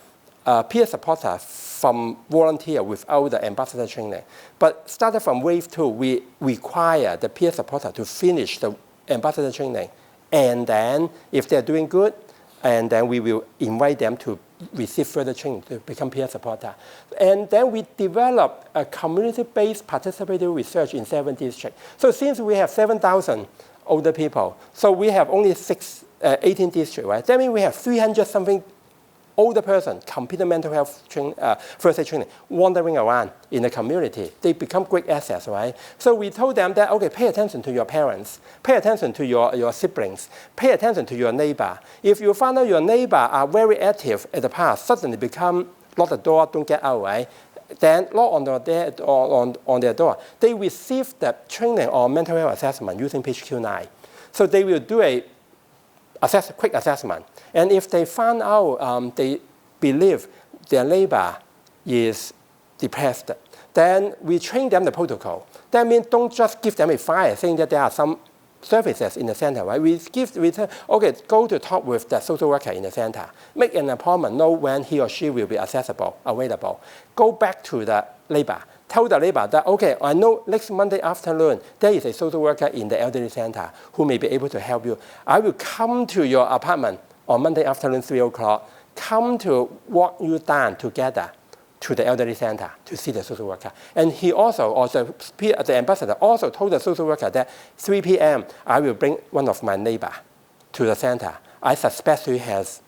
Speaker 3: peer supporter from volunteer without the ambassador training. But started from wave 2, we require the peer supporter to finish the ambassador training. And then, if they're doing good, and then we will invite them to receive further training to become peer supporter. And then we develop a community-based participatory research in 7 districts. So since we have 7,000 older people, so we have only 18 districts, right? That means we have 300-something older person, computer mental health first aid training, wandering around in the community. They become great assets, right? So we told them that, okay, pay attention to your parents, pay attention to your siblings, pay attention to your neighbor. If you find out your neighbor are very active at the past, suddenly become lock the door, don't get out, right? then knock on their door. They receive the training on mental health assessment using PHQ-9. So they will do a quick assessment. And if they find out they believe their neighbor is depressed, then we train them the protocol. That means don't just give them a flyer saying that there are some services in the center, right? We say, okay, go to talk with the social worker in the center. Make an appointment, know when he or she will be available. Go back to the neighbor. Tell the neighbor that, okay, I know next Monday afternoon, there is a social worker in the elderly center who may be able to help you. I will come to your apartment on Monday afternoon, 3 o'clock. Come to walk you down together to the elderly center to see the social worker. And he also the ambassador also told the social worker that 3 p.m. I will bring one of my neighbor to the center. I suspect he has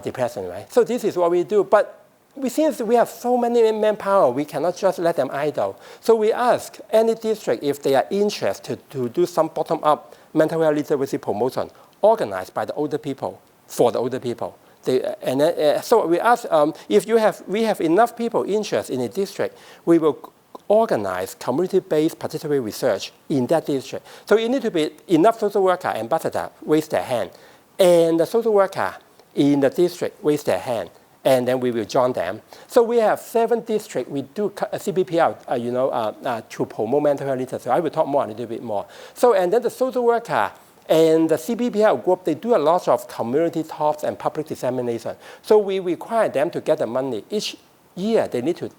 Speaker 3: depression, right? So this is what we do. But since we have so many manpower, we cannot just let them idle. So we ask any district if they are interested to do some bottom-up mental health literacy promotion organized by the older people, for the older people. So we ask if we have enough people interested in a district, we will organize community-based participatory research in that district. So it needs to be enough social worker ambassador raise their hand, and the social worker in the district raise their hand, and then we will join them. So we have 7 districts. We do a CBPR, to promote mental health literacy. I will talk a little bit more. So and then the social worker and the CBPR group, they do a lot of community talks and public dissemination. So we require them to get the money. Each year, they need to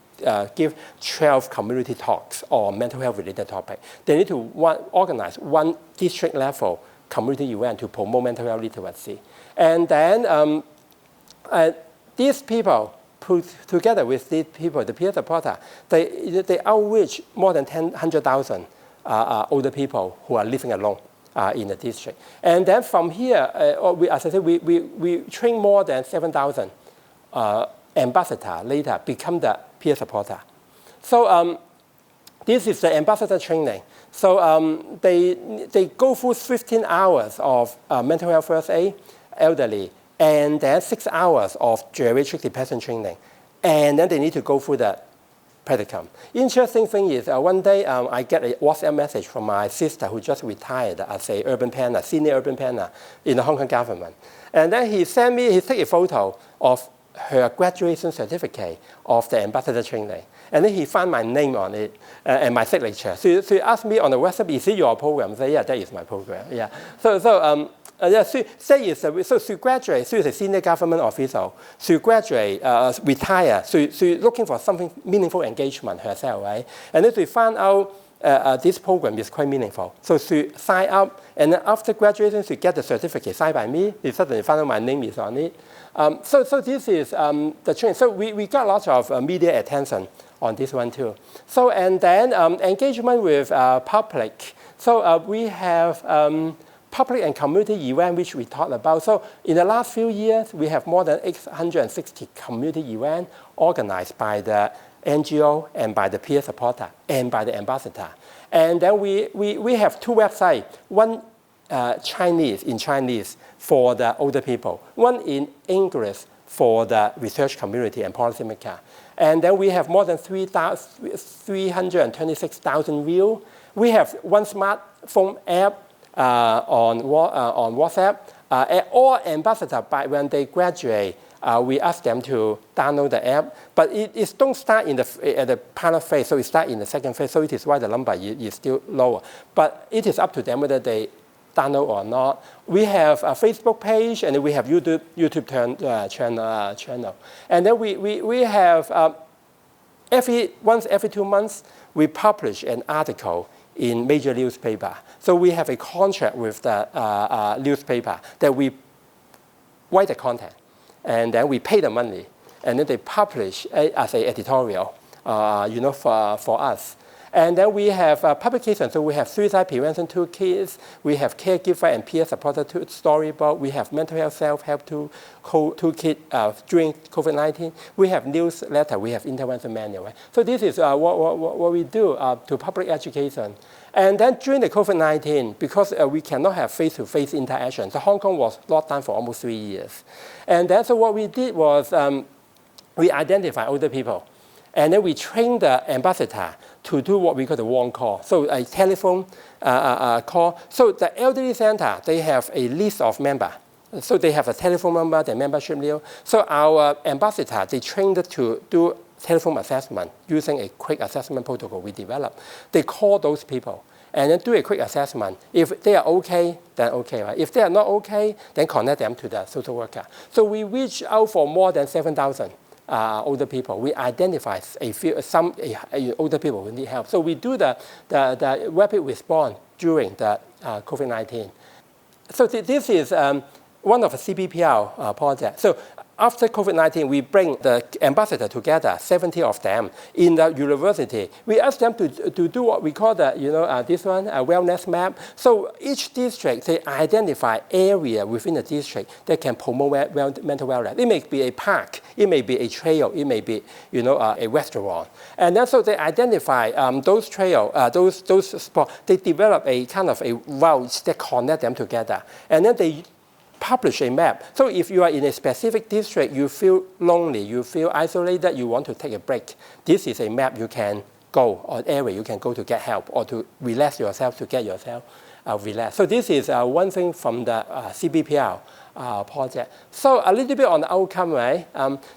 Speaker 3: give 12 community talks on mental health related topic. They need to organize one district level community event to promote mental health literacy. And then these people, put together with these people, the peer supporter, they outreach more than 100,000 older people who are living alone in the district. And then from here, as I said, we train more than 7,000 ambassadors later become the peer supporter. So this is the ambassador training. So they go through 15 hours of mental health first aid, elderly, and then 6 hours of geriatric depression training. And then they need to go through the practicum. Interesting thing is, one day I get a WhatsApp message from my sister who just retired as a urban planner, senior urban planner in the Hong Kong government. And then he took a photo of her graduation certificate of the ambassador training. And then he found my name on it and my signature. So he asked me on the WhatsApp, is it your program? I said, yeah, that is my program. Yeah. So she graduated. She is a senior government official. She graduated, retired. She looking for something meaningful engagement herself, right? And then she found out this program is quite meaningful. So she signed up, and then after graduation, she get the certificate signed by me. She suddenly found out my name is on it. So this is the training. So we got lots of media attention on this one too. So and then engagement with public. So we have public and community event which we talked about. So in the last few years, we have more than 860 community events organized by the NGO and by the peer supporter and by the ambassador. And then we have 2 websites, one Chinese for the older people, one in English for the research community and policymaker. And then we have more than 326,000 views. We have one smartphone app on WhatsApp. All ambassadors, when they graduate, we ask them to download the app. But it don't start at the pilot phase, so it starts in the second phase. So it is why the number is still lower. But it is up to them whether they download or not. We have a Facebook page, and we have YouTube channel. And then we have once every 2 months, we publish an article in major newspaper. So we have a contract with the newspaper that we write the content, and then we pay the money, and then they publish as an editorial, for us. And then we have publications. So we have suicide prevention toolkits. We have caregiver and peer supporter storybook. We have mental health self-help toolkit during COVID-19. We have newsletter. We have intervention manual. Right? So this is what we do to public education. And then during the COVID-19, because we cannot have face-to-face interaction, so Hong Kong was locked down for almost 3 years. And then so what we did was we identified older people. And then we train the ambassador to do what we call the warm call. So a telephone call. So the elderly center, they have a list of members. So they have a telephone number, their membership list. So our ambassador, they trained to do telephone assessment using a quick assessment protocol we developed. They call those people and then do a quick assessment. If they are okay, then okay, right? If they are not okay, then connect them to the social worker. So we reach out for more than 7,000 older people. We identify some older people who need help. So we do the rapid response during the COVID-19. So this is one of the CBPR projects. So after COVID-19, we bring the ambassador together, 70 of them, in the university. We ask them to do what we call this one, a wellness map. So each district, they identify area within the district that can promote mental wellness. It may be a park, it may be a trail, it may be a restaurant. And then so they identify those trails, those spots. They develop a kind of a route that connect them together. And then they publish a map. So if you are in a specific district, you feel lonely, you feel isolated, you want to take a break, this is a map you can go, or an area you can go to get help or to relax yourself, to get yourself relaxed. So this is one thing from the CBPR project. So a little bit on the outcome, right?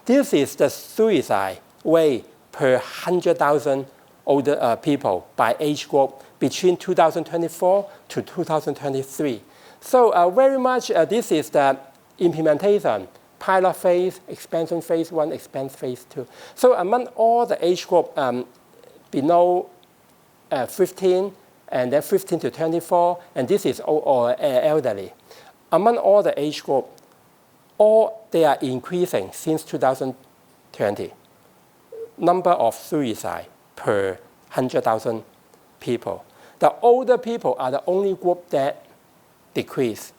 Speaker 3: This is the suicide rate per 100,000 older people by age group between 2024 to 2023. So very much this is the implementation, pilot phase, expansion phase 1, expansion phase 2. So among all the age group below 15, and then 15 to 24, and this is all elderly. Among all the age group, they are increasing since 2020. Number of suicide per 100,000 people. The older people are the only group that decrease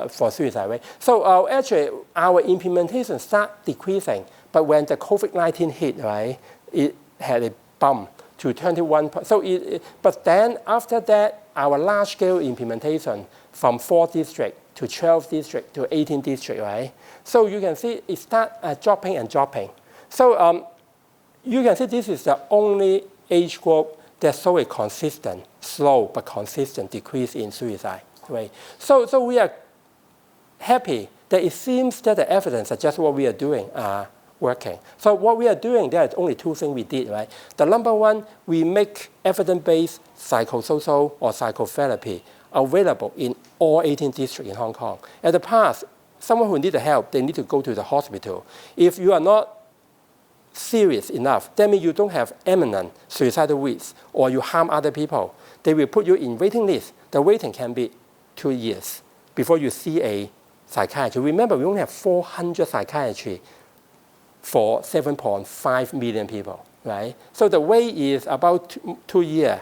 Speaker 3: for suicide rate. So actually, our implementation start decreasing, but when the COVID-19 hit, right, it had a bump to 21. But then after that, our large-scale implementation from 4 districts to 12 districts to 18 districts, right? So you can see it start dropping and dropping. So you can see this is the only age group that saw a consistent, slow but consistent decrease in suicide rate. So we are happy that it seems that the evidence suggests what we are doing are working. So what we are doing, there are only 2 things we did, right? The number one, we make evidence-based psychosocial or psychotherapy available in all 18 districts in Hong Kong. In the past, someone who needs help, they need to go to the hospital. If you are not serious enough, that means you don't have imminent suicidal risk or you harm other people. They will put you in waiting list. The waiting can be 2 years before you see a psychiatrist. Remember, we only have 400 psychiatrists for 7.5 million people, right? So the wait is about 2 years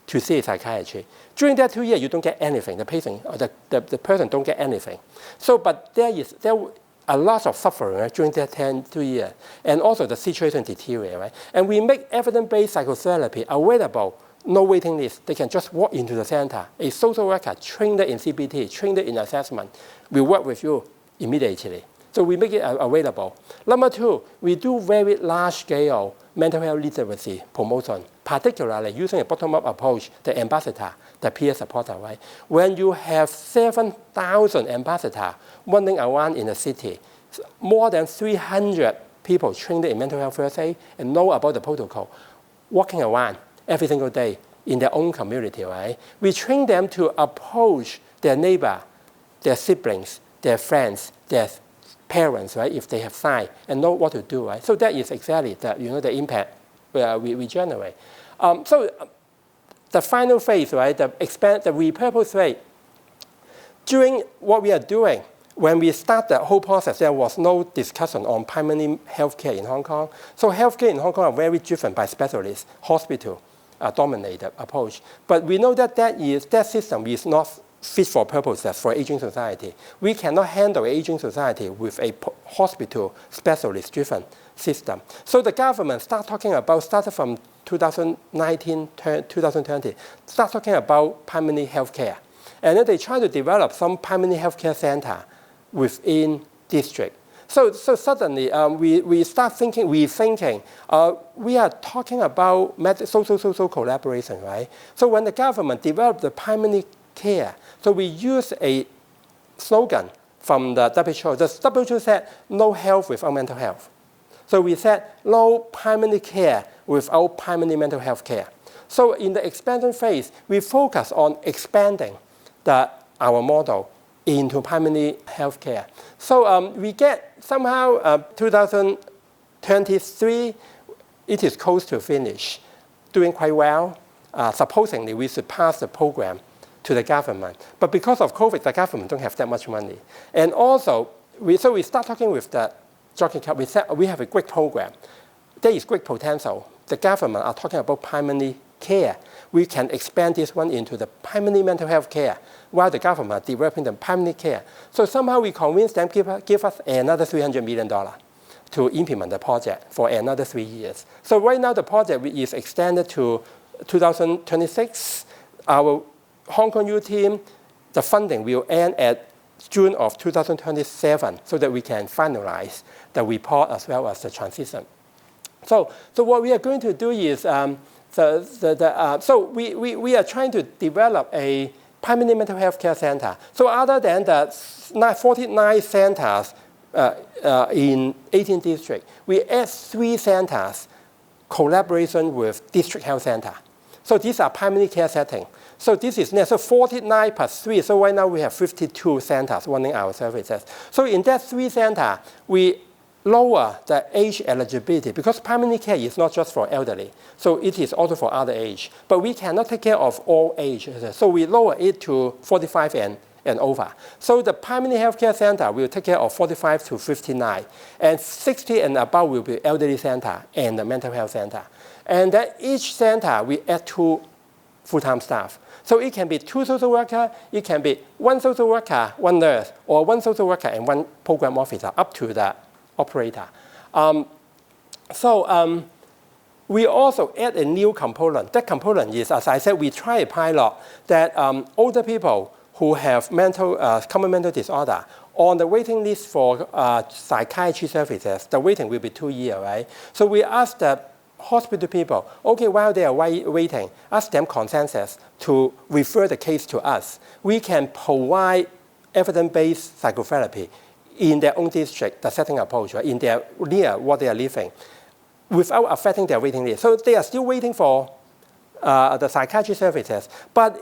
Speaker 3: to see a psychiatrist. During that 2 years, you don't get anything. The patient or the person don't get anything. So, but there a lot of suffering, right, during that 2 years, and also the situation deteriorates, right? And we make evidence-based psychotherapy available. No waiting list. They can just walk into the center. A social worker trained in CBT, trained in assessment, will work with you immediately. So we make it available. Number 2, we do very large-scale mental health literacy promotion, particularly using a bottom-up approach, the ambassador, the peer supporter, right? When you have 7,000 ambassadors running around in the city, more than 300 people trained in mental health first aid and know about the protocol, walking around every single day in their own community, right? We train them to approach their neighbor, their siblings, their friends, their parents, right, if they have signs, and know what to do, right? So that is exactly the impact we generate. So the final phase, right, the repurpose rate. During what we are doing, when we start the whole process, there was no discussion on primary healthcare in Hong Kong. So healthcare in Hong Kong are very driven by specialists, hospital dominated approach. But we know that that system is not fit for purposes for aging society. We cannot handle an aging society with a hospital specialist-driven system. So the government started from 2019, 2020, start talking about primary healthcare. And then they try to develop some primary healthcare center within district. So suddenly we start rethinking. We are talking about social collaboration, right? So when the government developed the primary care, so we use a slogan from the WHO. The WHO said, no health without mental health. So we said, no primary care without primary mental health care. So in the expansion phase, we focus on expanding our model into primary health care. So we get somehow 2023, it is close to finish, doing quite well. Supposedly, we should pass the program to the government. But because of COVID, the government don't have that much money. And also, we start talking with the Jockey Club. We said we have a great program. There is great potential. The government are talking about primary care. We can expand this one into the primary mental health care while the government developing the primary care. So somehow we convinced them to give us another $300 million to implement the project for another 3 years. So right now the project is extended to 2026. Our Hong Kong U team, the funding will end at June of 2027 so that we can finalize the report as well as the transition. So what we are going to do is, we are trying to develop a primary mental health care center. So other than the 49 centers in 18 districts, we add 3 centers collaboration with district health center. So these are primary care settings. So this is so 49 plus 3. So right now we have 52 centers running our services. So in that 3 centers, we lower the age eligibility because primary care is not just for elderly. So it is also for other age. But we cannot take care of all ages. So we lower it to 45 and over. So the primary healthcare center will take care of 45 to 59. And 60 and above will be elderly center and the mental health center. And then each center, we add 2 full-time staff. So it can be 2 social workers, it can be 1 social worker, 1 nurse, or 1 social worker and 1 program officer, up to the operator. We also add a new component. That component is, as I said, we try a pilot that older people who have common mental disorder on the waiting list for psychiatry services, the waiting will be 2 years, right? So we ask the hospital people, okay, while they are waiting, ask them consensus to refer the case to us. We can provide evidence-based psychotherapy in their own district, the setting approach, right, in their near what they are living, without affecting their waiting list. So they are still waiting for the psychiatry services. But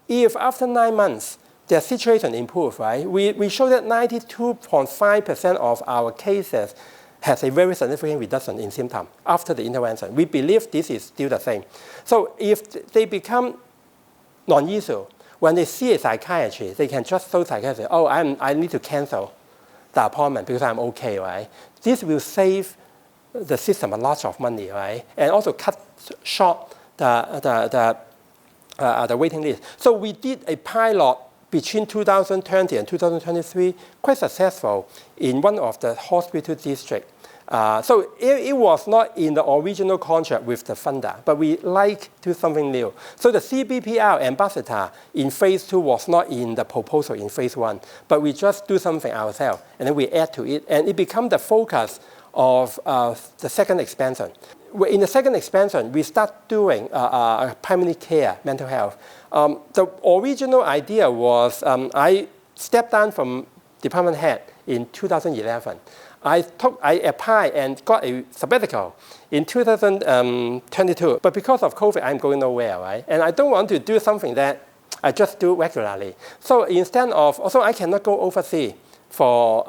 Speaker 3: if after 9 months, their situation improves, right, we show that 92.5% of our cases has a very significant reduction in symptoms after the intervention. We believe this is still the same. So if they become non-issue, when they see a psychiatrist, they can just tell psychiatrist, oh, I need to cancel the appointment because I'm okay, right? This will save the system a lot of money, right? And also cut short the waiting list. So we did a pilot between 2020 and 2023, quite successful in one of the hospital districts. So it was not in the original contract with the funder, but we like to do something new. So the CBPR ambassador in phase 2 was not in the proposal in phase 1, but we just do something ourselves, and then we add to it, and it becomes the focus of the second expansion. In the second expansion, we start doing primary care, mental health. The original idea was I stepped down from department head in 2011. I applied and got a sabbatical in 2022. But because of COVID, I'm going nowhere, right? And I don't want to do something that I just do regularly. So instead of, also I cannot go overseas for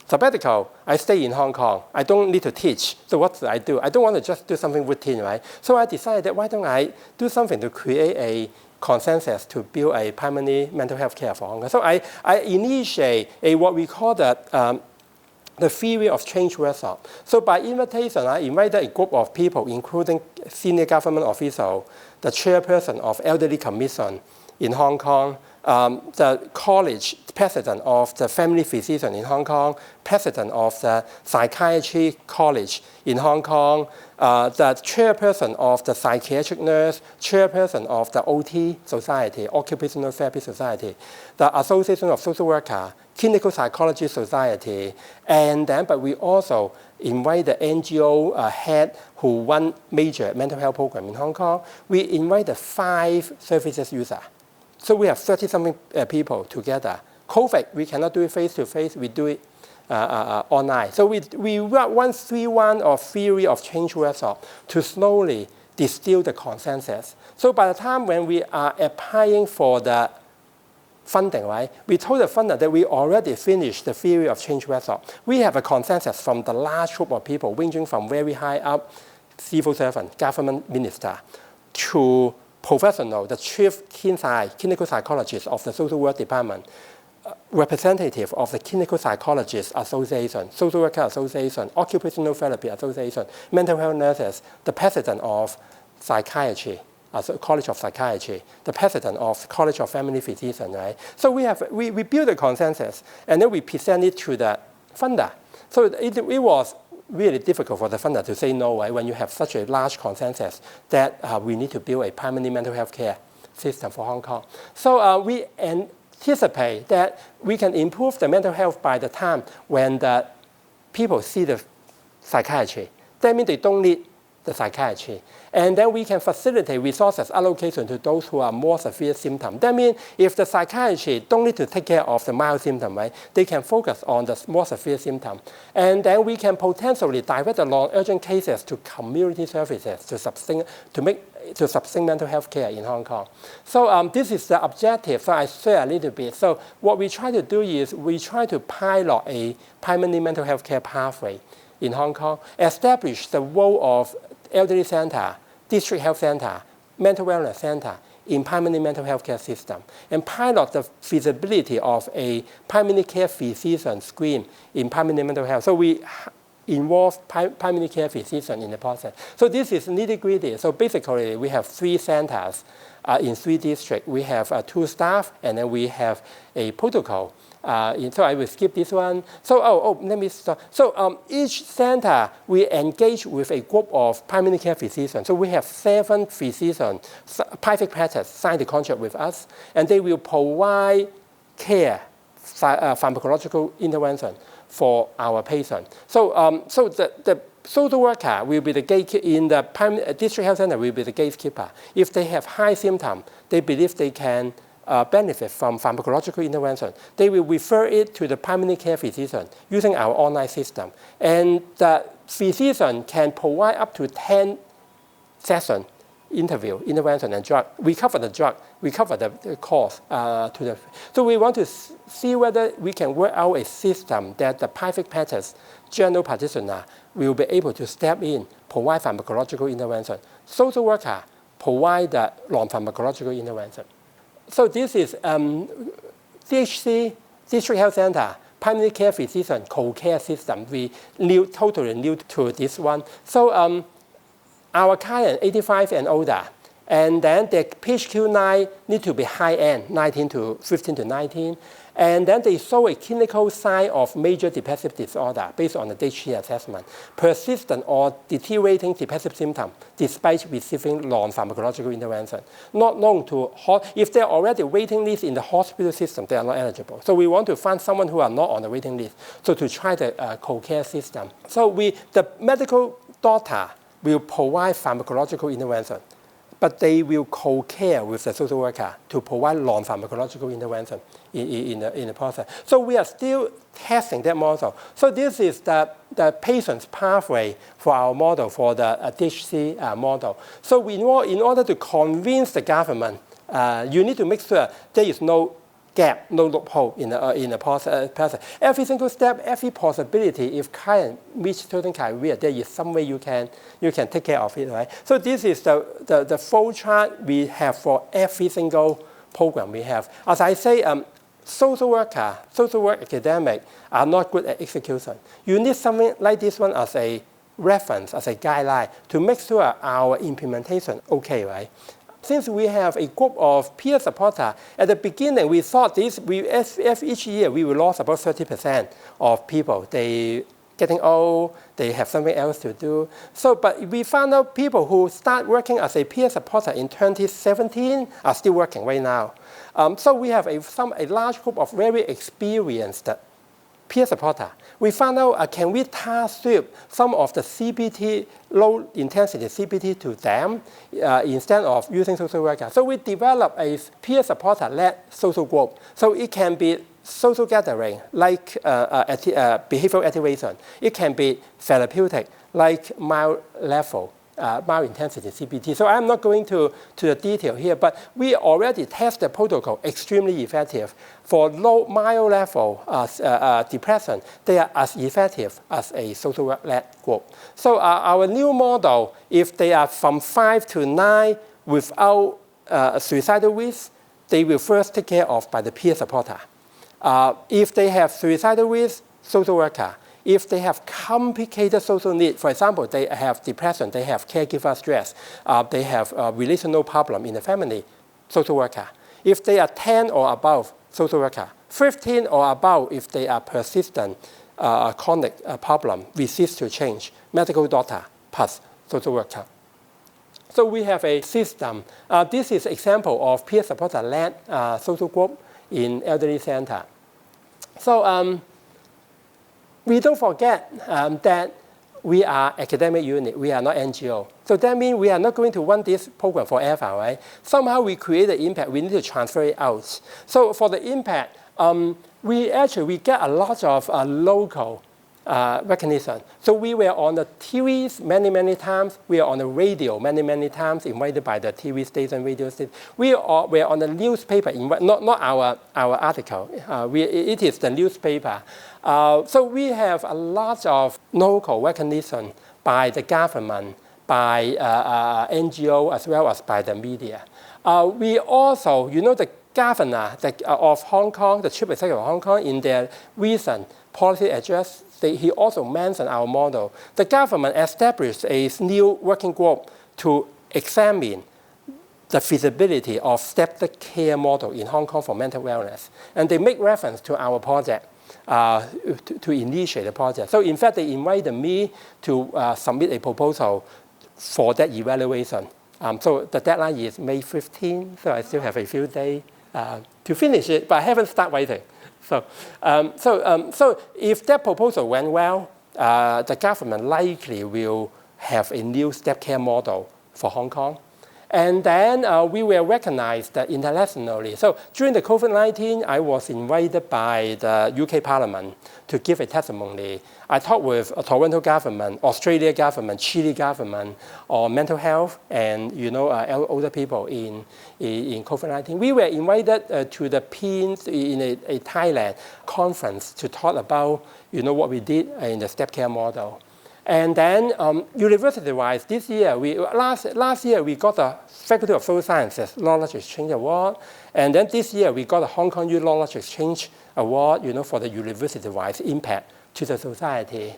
Speaker 3: sabbatical, I stay in Hong Kong. I don't need to teach. So what do? I don't want to just do something routine, right? So I decided that why don't I do something to create a consensus to build a primary mental health care for Hong Kong. So I initiate what we call the theory of change workshop. So by invitation, I invited a group of people, including senior government officials, the chairperson of Elderly Commission in Hong Kong, the college president of the family physician in Hong Kong, president of the psychiatry college in Hong Kong, the chairperson of the psychiatric nurse, chairperson of the OT Society, Occupational Therapy Society, the Association of Social Workers, Clinical Psychology Society, and then, but we also invite the NGO head who run major mental health program in Hong Kong. We invite the 5 services users. So we have 30-something people together. COVID, we cannot do it face-to-face. We do it online. So we run 3-1 or theory of change workshop to slowly distill the consensus. So by the time when we are applying for the funding, right, we told the funder that we already finished the theory of change workshop. We have a consensus from the large group of people ranging from very high up civil servant, government minister, to professional, the chief clinical psychologist of the social work department, representative of the Clinical Psychologists Association, Social Worker Association, Occupational Therapy Association, mental health nurses, the president of psychiatry, College of Psychiatry, the president of College of Family Physicians, right? So we build a consensus, and then we present it to the funder. So it was really difficult for the funder to say no, right, when you have such a large consensus that we need to build a permanent mental health care system for Hong Kong. So we anticipate that we can improve the mental health by the time when the people see the psychiatry. That means they don't need the psychiatry. And then we can facilitate resources allocation to those who are more severe symptoms. That means if the psychiatry don't need to take care of the mild symptom, right, they can focus on the more severe symptom. And then we can potentially divert the non-urgent cases to community services to sustain mental health care in Hong Kong. So this is the objective. So I share a little bit. So what we try to do is we try to pilot a permanent mental health care pathway in Hong Kong, establish the role of elderly center, district health center, mental wellness center in permanent mental health care system, and pilot the feasibility of a primary care physician scheme in permanent mental health. So we involve primary care physician in the process. So this is nitty-gritty. So basically, we have 3 centers in 3 districts. We have 2 staff, and then we have a protocol. So I will skip this one. So, let me start. So each center, we engage with a group of primary care physicians. So we have 7 physicians, private practice, sign the contract with us, and they will provide care, pharmacological intervention for our patient. So, so the social worker will be the gatekeeper in the district health center will be the gatekeeper. If they have high symptoms, they believe they can benefit from pharmacological intervention. They will refer it to the primary care physician using our online system. And the physician can provide up to 10 sessions, intervention, and drug. We cover the drug. We cover the cost So we want to see whether we can work out a system that the private practice general practitioner will be able to step in, provide pharmacological intervention. Social worker provide the non-pharmacological intervention. So this is DHC, District Health Center, primary care physician co-care system. We totally new to this one. So our client, 85 and older, and then the PHQ-9 need to be high-end, 15 to 19. And then they show a clinical sign of major depressive disorder based on the DHC assessment, persistent or deteriorating depressive symptom despite receiving non-pharmacological intervention. Not known to, if they're already waiting list in the hospital system, they are not eligible. So we want to find someone who are not on the waiting list, so to try the co-care system. So the medical doctor will provide pharmacological intervention, but they will co-care with the social worker to provide non-pharmacological intervention in the process. So we are still testing that model. So this is the patient's pathway for our model, for the DHC model. So in order to convince the government, you need to make sure there is no gap, no loophole in the process. Every single step, every possibility, if client reach certain criteria, there is some way you can take care of it, right? So this is the flow chart we have for every single program we have. As I say, social work academic are not good at execution. You need something like this one as a reference, as a guideline to make sure our implementation okay, right? since we have a group of peer supporters, at the beginning we thought each year we will lose about 30% of people. They getting old, they have something else to do. But we found out people who start working as a peer supporter in 2017 are still working right now. So we have a large group of very experienced peer supporter. We found out, can we task shift some of the CBT, low intensity CBT to them instead of using social worker. So we developed a peer supporter-led social group. So it can be social gathering, like behavioral activation. It can be therapeutic, like mild level, mild intensity CBT. So I'm not going to the detail here, but we already test the protocol extremely effective. For mild level depression, they are as effective as a social work-led group. So our new model, if they are from 5 to 9 without suicidal risk, they will first take care of by the peer supporter. If they have suicidal risk, social worker. If they have complicated social needs, for example, they have depression, they have caregiver stress, they have a relational problem in the family, social worker. If they are 10 or above, social worker. 15 or above, if they are persistent, chronic problem, resist to change, medical doctor, plus social worker. So we have a system. This is an example of peer supporter-led social group in elderly center. So we don't forget that we are academic unit. We are not NGO. So that means we are not going to run this program forever, right? Somehow we create the impact. We need to transfer it out. So for the impact, we get a lot of local recognition. So we were on the TVs many times. We are on the radio many times, invited by the TV station, radio station. We were on the newspaper, not our article. It is the newspaper. So we have a lot of local recognition by the government, by NGO, as well as by the media. We also, the governor of Hong Kong, the chief executive of Hong Kong, in their recent policy address, he also mentioned our model. The government established a new working group to examine the feasibility of stepped care model in Hong Kong for mental wellness. And they make reference to our project to initiate the project. So in fact, they invited me to submit a proposal for that evaluation. So the deadline is May 15, so I still have a few days to finish it, but I haven't started writing. So if that proposal went well, the government likely will have a new step care model for Hong Kong. And then we were recognized internationally. So during the COVID-19, I was invited by the UK Parliament to give a testimony. I talked with Toronto government, Australia government, Chile government on mental health and older people in COVID-19. We were invited to the PINS in a Thailand conference to talk about what we did in the step care model. And then university-wise, this year, last year we got the Faculty of Social Sciences Knowledge Exchange Award. And then this year we got the Hong Kong Youth Knowledge Exchange Award, for the university-wise impact to the society.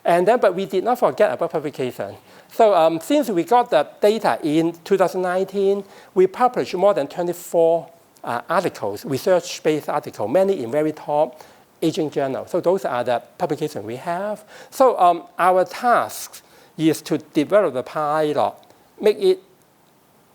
Speaker 3: And then, but we did not forget about publication. So since we got the data in 2019, we published more than 24 articles, research-based articles, many in very top aging journal. So those are the publications we have. So our task is to develop the pilot, make it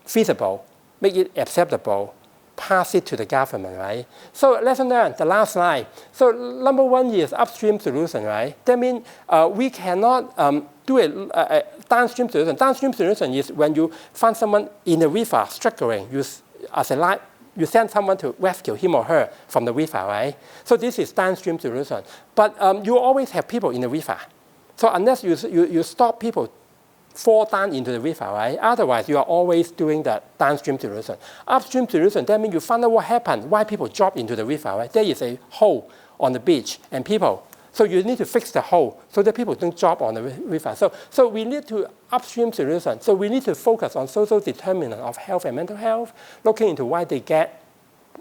Speaker 3: feasible, make it acceptable, pass it to the government, right? So lesson learned, the last slide. So number one is upstream solution, right? That means we cannot do a downstream solution. Downstream solution is when you find someone in the river struggling, you send someone to rescue him or her from the river, right? So this is downstream solution. But you always have people in the river. So unless you stop people fall down into the river, right? Otherwise, you are always doing the downstream solution. Upstream solution, that means you find out what happened, why people drop into the river, right? There is a hole on the beach, and so you need to fix the hole so that people don't drop on the river. So we need to upstream solution. So we need to focus on social determinant of health and mental health, looking into why they get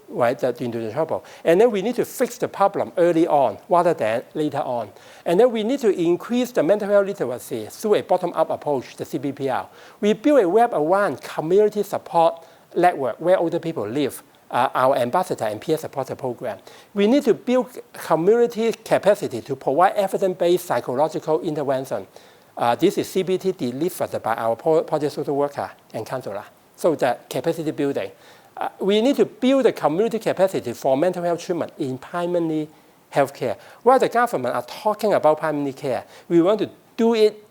Speaker 3: into the trouble. And then we need to fix the problem early on rather than later on. And then we need to increase the mental health literacy through a bottom-up approach, the CBPR. We build a web around community support network where older people live, our ambassador and peer supporter program. We need to build community capacity to provide evidence-based psychological intervention. This is CBT delivered by our project social worker and counselor. So the capacity building. We need to build the community capacity for mental health treatment in primary healthcare. While the government are talking about primary care, we want to do it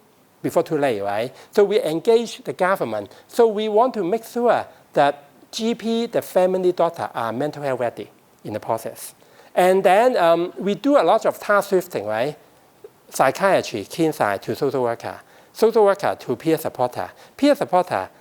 Speaker 3: before too late, right? So we engage the government. So we want to make sure that GP, the family doctor, are mental health ready in the process. And then we do a lot of task shifting, right? Psychiatry, keen side to social worker to peer supporter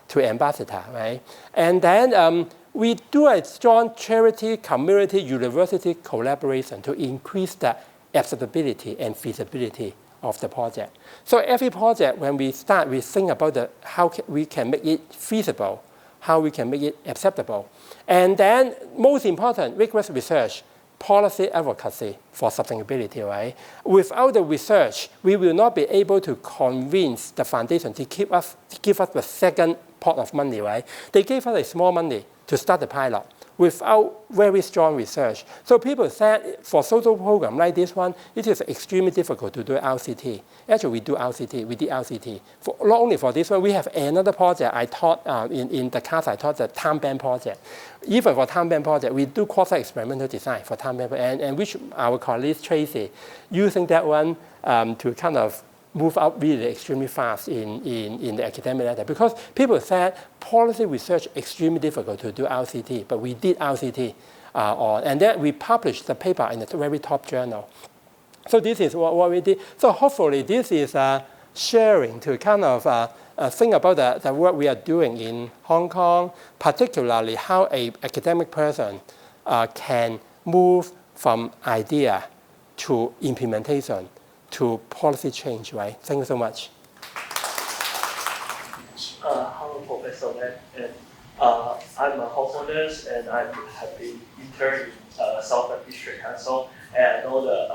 Speaker 3: to ambassador, right? And then we do a strong charity, community, university collaboration to increase the acceptability and feasibility of the project. So every project, when we start, we think about how we can make it feasible, how we can make it acceptable. And then, most important, rigorous research, policy advocacy for sustainability, right? Without the research, we will not be able to convince the foundation to give us the second pot of money, right? They gave us a small money to start the pilot without very strong research. So people said for social program like this one, it is extremely difficult to do RCT. Actually, we did RCT. Not only for this one, we have another project I taught in the class, I taught the time band project. Even for time band project, we do quasi-experimental design for time band, and which our colleague Tracy, using that one to kind of move up really extremely fast in the academic letter. Because people said policy research extremely difficult to do RCT, but we did RCT and then we published the paper in a very top journal. So this is what we did. So hopefully this is sharing to kind of think about the work we are doing in Hong Kong, particularly how an academic person can move from idea to implementation to policy change, right? Thank you so much.
Speaker 4: Hello, Professor Len. I'm a homeowner and I'm happy intern in Southern District Council, and I know the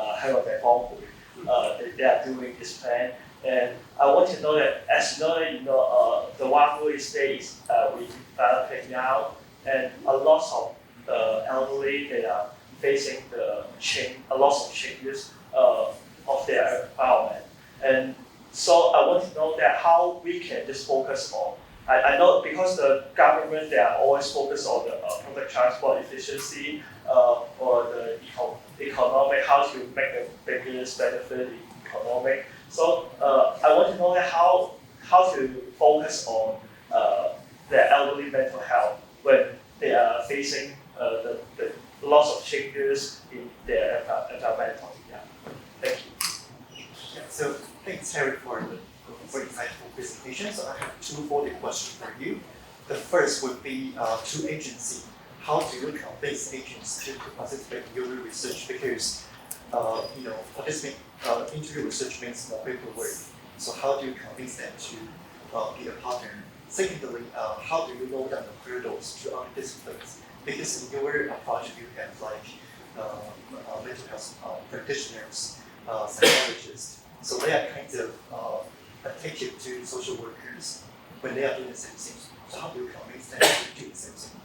Speaker 4: they are doing this plan. And I want to know that, as you know, the Wafu estate is we developing now, and a lot of the elderly, they are facing a lot of changes of their environment. And so I want to know that how we can just focus on, I know because the government, they are always focused on the public transport efficiency or the economic, how to make the biggest benefit in economic. So I want to know that how to focus on the elderly mental health when they are facing the lots of changes in their environmental. Yeah. Thank you.
Speaker 5: Yeah, so thanks, Terry, for insightful presentation. So I have two follow-up questions for you. The first would be to agency. How do you convince agents to participate in your research? Because participating into research means more paperwork. So how do you convince them to be a partner? Secondly, how do you lower down the hurdles to other disciplines? Because in your project you have mental health practitioners, psychologists. So they are kind of attentive to social workers when they are doing the same thing. So how do you convince them to do the same thing?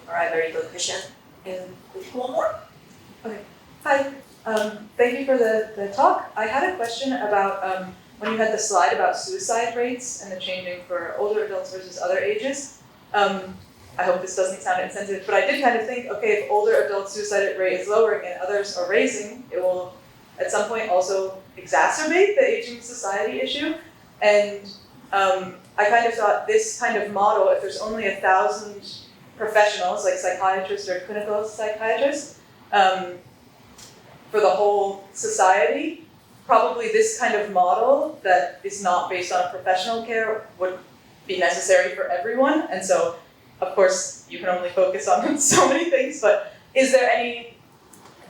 Speaker 2: All right, very good question. And one more?
Speaker 6: Okay. Hi. Thank you for the talk. I had a question about when you had the slide about suicide rates and the changing for older adults versus other ages. I hope this doesn't sound insensitive, but I did kind of think, okay, if older adult suicide rate is lowering and others are raising, it will at some point also exacerbate the aging society issue. And I kind of thought this kind of model, if there's only 1,000 professionals like psychiatrists or clinical psychiatrists for the whole society, probably this kind of model that is not based on professional care would be necessary for everyone. And so, of course, you can only focus on so many things, but is there any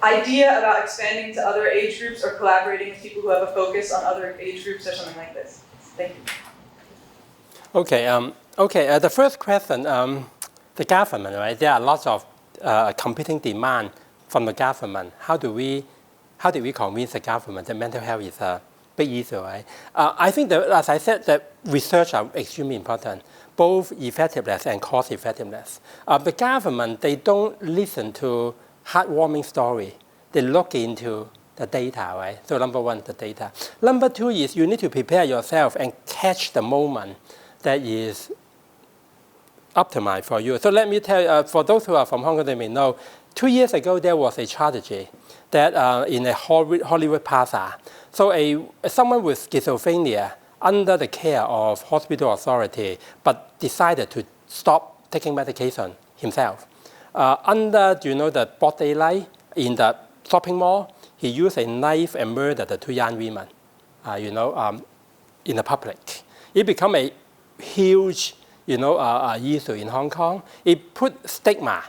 Speaker 6: idea about expanding to other age groups or collaborating with people who have a focus on other age groups or something like this? Thank you.
Speaker 3: Okay. The first question, the government, right? There are lots of competing demand from the government. How do we convince the government that mental health is a big issue, right? I think that, as I said, that research are extremely important, both effectiveness and cost effectiveness. The government, they don't listen to heartwarming story. They look into the data, right? So number one, the data. Number two is you need to prepare yourself and catch the moment that is optimized for you. So let me tell you, for those who are from Hong Kong, they may know, 2 years ago, there was a tragedy that in a Hollywood Plaza. So someone with schizophrenia under the care of hospital authority, but decided to stop taking medication himself. Under, the broad daylight in the shopping mall, he used a knife and murdered the 2 young women, in the public. It became a huge, issue in Hong Kong. It put stigma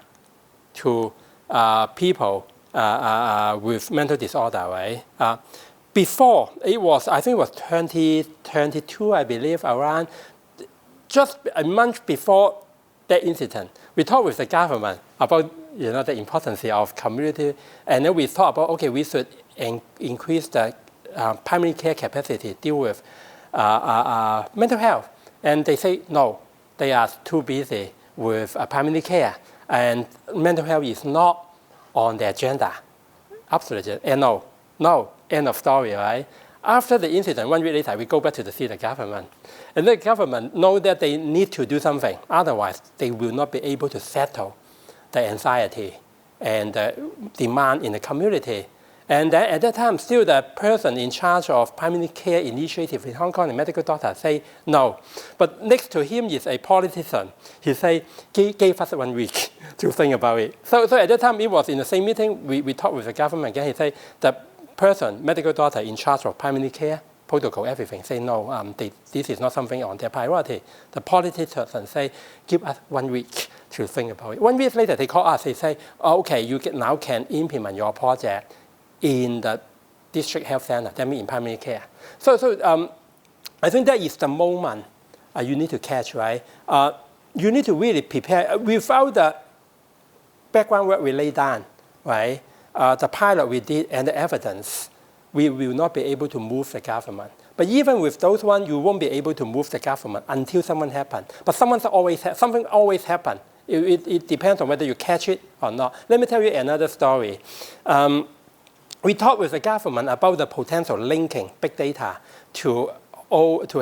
Speaker 3: to people with mental disorder, right? Before, I think it was 2022, I believe, around, just a month before that incident, we talked with the government about, the importance of community, and then we thought about, okay, we should increase the primary care capacity, deal with mental health. And they say, no, they are too busy with primary care, and mental health is not on the agenda. Absolutely, and no, end of story, right? After the incident, 1 week later, we go back to see the government. And the government know that they need to do something. Otherwise, they will not be able to settle the anxiety and the demand in the community. And then at that time, still the person in charge of primary care initiative in Hong Kong, the medical doctor, say no. But next to him is a politician. He say, give us 1 week to think about it. So at that time, it was in the same meeting, we talked with the government again. He say, the person, medical doctor in charge of primary care, protocol, everything, say no, this is not something on their priority. The politicians say, give us 1 week to think about it. 1 week later, they call us, they say, okay, you now can implement your project in the district health center, that means in primary care. So I think that is the moment you need to catch, right? You need to really prepare. Without the background work we laid down, right? The pilot we did and the evidence, we will not be able to move the government. But even with those ones, you won't be able to move the government until something happens. But something always happens. It depends on whether you catch it or not. Let me tell you another story. We talked with the government about the potential linking big data to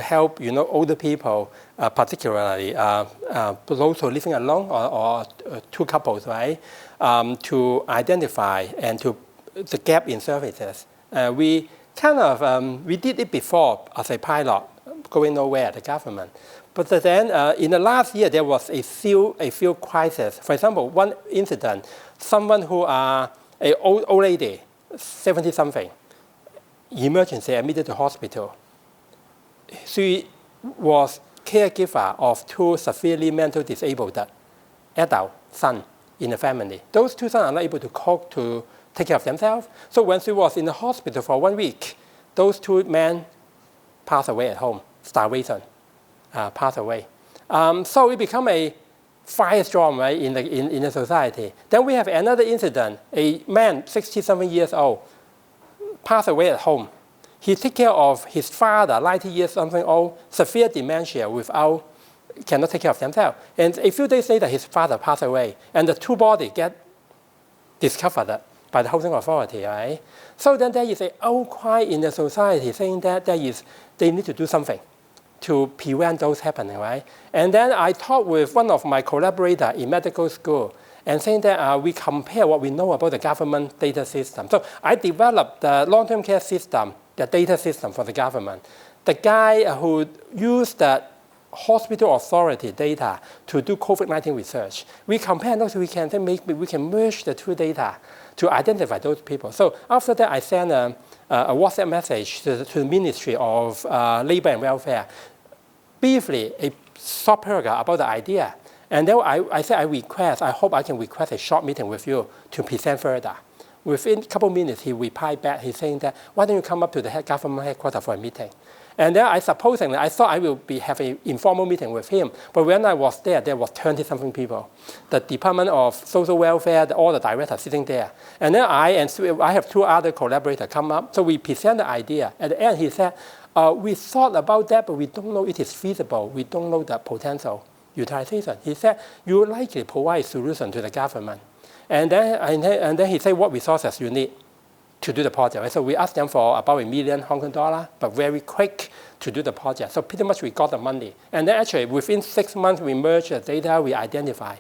Speaker 3: help older people, particularly those who are living alone or two couples, right? To identify and to the gap in services. We did it before as a pilot, going nowhere, the government. But then in the last year, there was a few crises. For example, one incident, someone who an old lady, 70-something, emergency admitted to hospital. She was caregiver of 2 severely mental disabled adult sons in the family. Those 2 sons are not able to cope to take care of themselves. So when she was in the hospital for 1 week, those 2 men passed away at home, starvation, passed away. So it became a firestorm, right, in the society. Then we have another incident. A man, 67 years old, passed away at home. He took care of his father, 90 years something old, severe dementia cannot take care of themselves. And a few days later, his father passed away, and the 2 bodies get discovered by the housing authority, right? So then there is an outcry in the society saying that they need to do something to prevent those happening, right? And then I talked with one of my collaborators in medical school and saying that we compare what we know about the government data system. So I developed the long-term care system, the data system for the government. The guy who used the hospital authority data to do COVID-19 research. We compare those, we can merge the 2 data to identify those people. So after that, I sent a WhatsApp message to the Ministry of Labor and Welfare, briefly a short paragraph about the idea. And then I said, I hope I can request a short meeting with you to present further. Within a couple of minutes, he replied back. He's saying that, why don't you come up to the government headquarters for a meeting? And then I thought I will have an informal meeting with him. But when I was there was 20-something people. The Department of Social Welfare, all the directors sitting there. And then I have 2 other collaborators come up. So we present the idea. At the end, he said, we thought about that, but we don't know it is feasible. We don't know the potential. utilization. He said, you likely provide a solution to the government. And then he said what resources you need to do the project. Right? So we asked them for about $1 million Hong Kong dollar, but very quick to do the project. So pretty much we got the money. And then actually within 6 months, we merged the data, we identify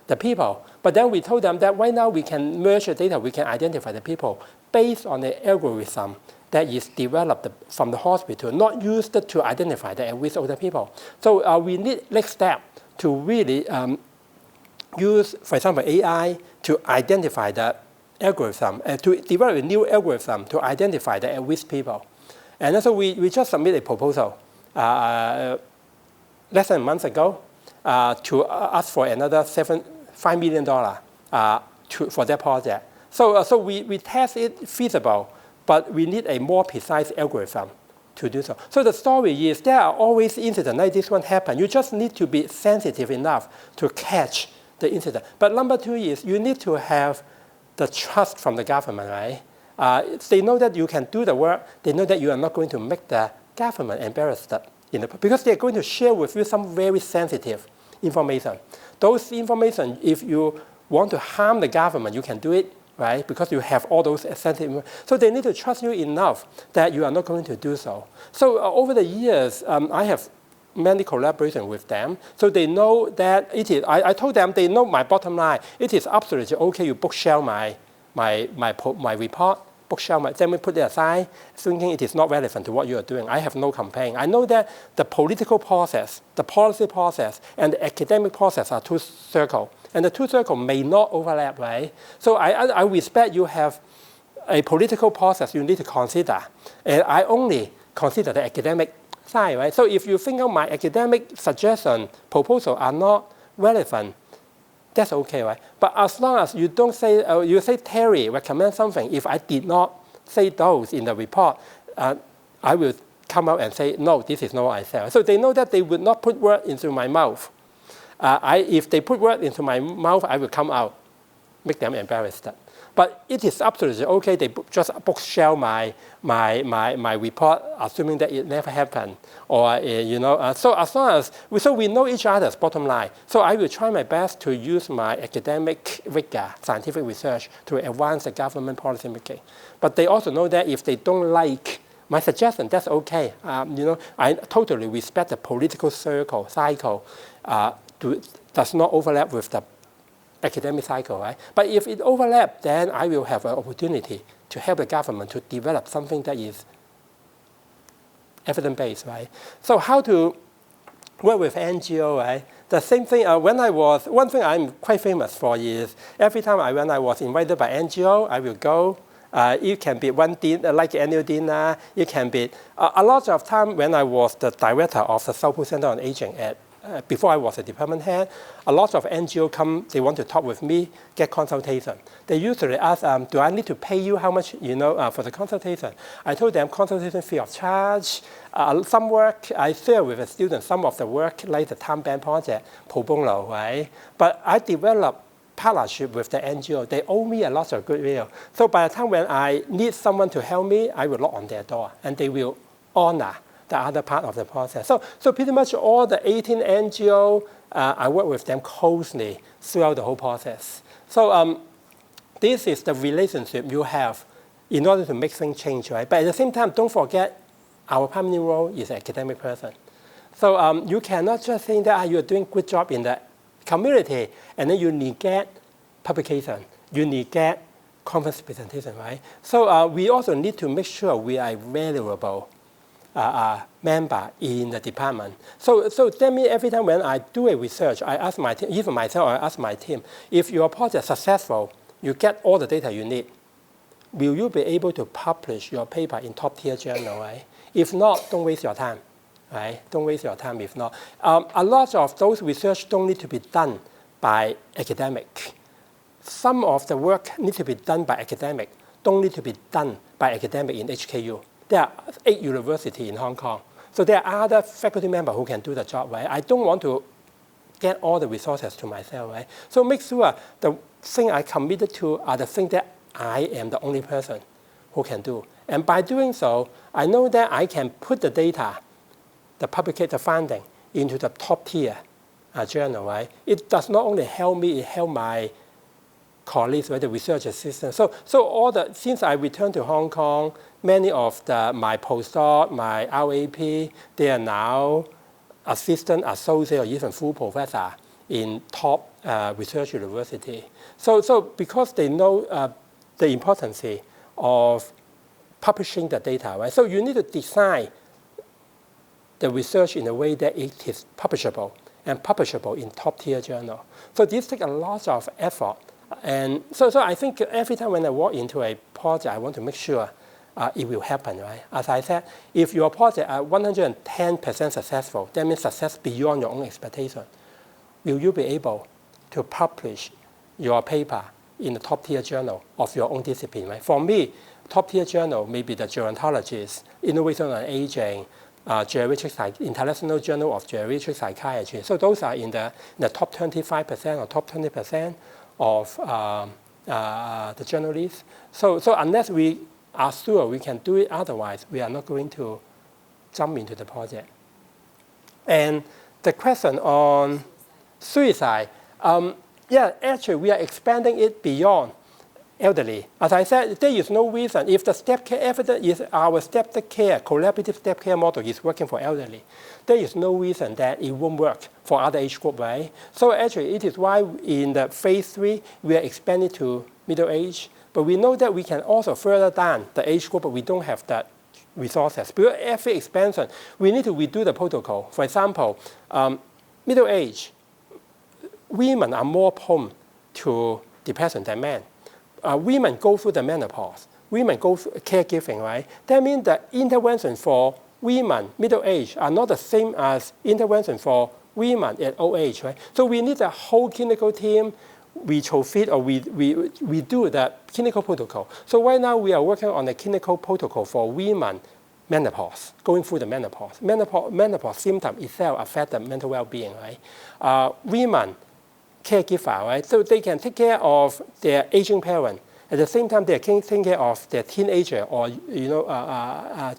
Speaker 3: the people. But then we told them that right now we can merge the data, we can identify the people based on the algorithm that is developed from the hospital, not used to identify the at-risk older people. So we need next step to really use, for example, AI to identify the algorithm, to develop a new algorithm to identify the at-risk people. And so we just submitted a proposal less than a month ago to ask for another $5 million for that project. So we test it feasible, but we need a more precise algorithm to do so. So the story is there are always incidents like this one happen. You just need to be sensitive enough to catch the incident. But number two is you need to have the trust from the government, right? They know that you can do the work. They know that you are not going to make the government embarrassed because they're going to share with you some very sensitive information. Those information, if you want to harm the government, you can do it, right? Because you have all those sensitive. So they need to trust you enough that you are not going to do so. So over the years, I have many collaboration with them. So they know that it is, I told them they know my bottom line. It is absolutely okay, you bookshelf my report, bookshelf then we put it aside, thinking it is not relevant to what you are doing. I have no campaign. I know that the political process, the policy process, and the academic process are two circles. And the two circles may not overlap, right? So I respect you have a political process you need to consider. And I only consider the academic side, right? So if you think of my academic suggestion, proposal are not relevant, that's okay, right? But as long as you don't say, you say Terry recommend something, if I did not say those in the report, I will come out and say, no, this is not what I said. So they know that they would not put word into my mouth. If they put word into my mouth, I will come out, make them embarrassed. But it is absolutely okay. They just bookshelf my report, assuming that it never happened, or So as long as we know each other's bottom line. So I will try my best to use my academic rigor, scientific research, to advance the government policy making. But they also know that if they don't like my suggestion, that's okay. I totally respect the political cycle does not overlap with the academic cycle, right? But if it overlaps, then I will have an opportunity to help the government to develop something that is evidence-based, right? So how to work with NGO, right? The same thing, one thing I'm quite famous for is every time when I was invited by NGO, I will go. It can be one dinner, like annual dinner. It can be a lot of time when I was the director of the South Pole Center on Aging before I was a department head, a lot of NGO come, they want to talk with me, get consultation. They usually ask, do I need to pay you how much, for the consultation? I told them consultation free of charge. Some work, I share with the students some of the work, like the time band project, pro bono, right? But I developed partnership with the NGO. They owe me a lot of goodwill. So by the time when I need someone to help me, I will knock on their door, and they will honor the other part of the process. So pretty much all the 18 NGO, I work with them closely throughout the whole process. So this is the relationship you have in order to make things change, right? But at the same time, don't forget our primary role is an academic person. So you cannot just think that you're doing a good job in the community and then you neglect publication, you neglect conference presentation, right? So we also need to make sure we are valuable member in the department. So that means every time when I do a research, I ask my team, even myself, I ask my team, if your project is successful, you get all the data you need, will you be able to publish your paper in top-tier journal, right? If not, don't waste your time, right? Don't waste your time if not. A lot of those research don't need to be done by academic. Some of the work needs to be done by academic, don't need to be done by academic in HKU. There are 8 universities in Hong Kong. So there are other faculty members who can do the job, right? I don't want to get all the resources to myself, right? So make sure the thing I committed to are the thing that I am the only person who can do. And by doing so, I know that I can put the data, the publicated finding, into the top tier journal, right? It does not only help me, it helps my colleagues, right, the research assistants. Since I returned to Hong Kong, many of my postdoc, my RAP, they are now assistant, associate, or even full professor in top research university. So because they know the importance of publishing the data, right? So you need to design the research in a way that it is publishable and publishable in top-tier journal. So this takes a lot of effort. And so I think every time when I walk into a project, I want to make sure it will happen, right? As I said, if your project are 110% successful, that means success beyond your own expectation. Will you be able to publish your paper in the top-tier journal of your own discipline, right? For me, top-tier journal may be the Gerontologist, Innovation on Aging, International Journal of Geriatric Psychiatry. So those are in the top 25% or top 20% of the journalists. So unless we are sure we can do it, otherwise we are not going to jump into the project. And the question on suicide, actually we are expanding it beyond elderly. As I said, there is no reason, if the step care evidence is our step care, collaborative step care model is working for elderly, there is no reason that it won't work for other age group, right? So actually, it is why in the phase 3, we are expanding to middle age, but we know that we can also further down the age group, but we don't have that resources. Because every expansion, we need to redo the protocol. For example, middle age, women are more prone to depression than men. Women go through the menopause. Women go through caregiving, right? That means the intervention for women, middle age, are not the same as intervention for women at old age, right? So we need a whole clinical team, retrofit, or we do the clinical protocol. So right now we are working on a clinical protocol for women menopause, going through the menopause. Menopause symptom itself affect the mental well-being, right? Women caregiver, right? So they can take care of their aging parent. At the same time, they are taking care of their teenager or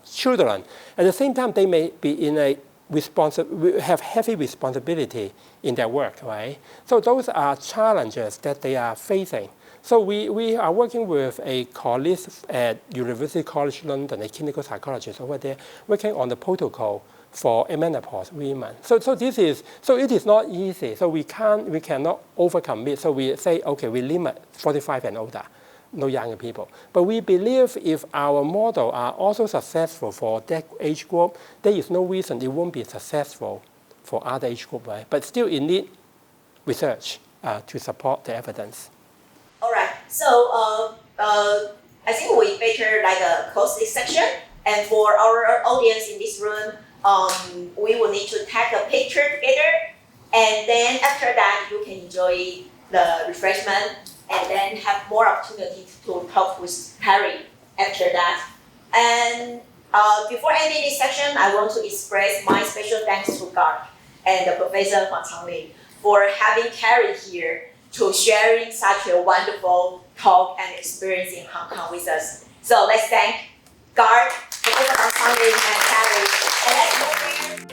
Speaker 3: children. At the same time, they may be in a have heavy responsibility in their work, right? So those are challenges that they are facing. So we are working with a colleague at University College London, a clinical psychologist over there, working on the protocol for menopause women. So it is not easy. So we cannot overcommit. So we say, okay, we limit 45 and older, no younger people. But we believe if our model are also successful for that age group, there is no reason it won't be successful for other age group, right? But still, it need research to support the evidence.
Speaker 2: All right. So I think we better close this section. And for our audience in this room, we will need to take a picture together, and then after that you can enjoy the refreshment and then have more opportunity to talk with Terry after that. And before ending this section, I want to express my special thanks to Garth and Professor Huang Changlin for having Terry here to sharing such a wonderful talk and experience in Hong Kong with us. So let's thank Garth, Professor Huang Changlin, and Terry. And let's move here.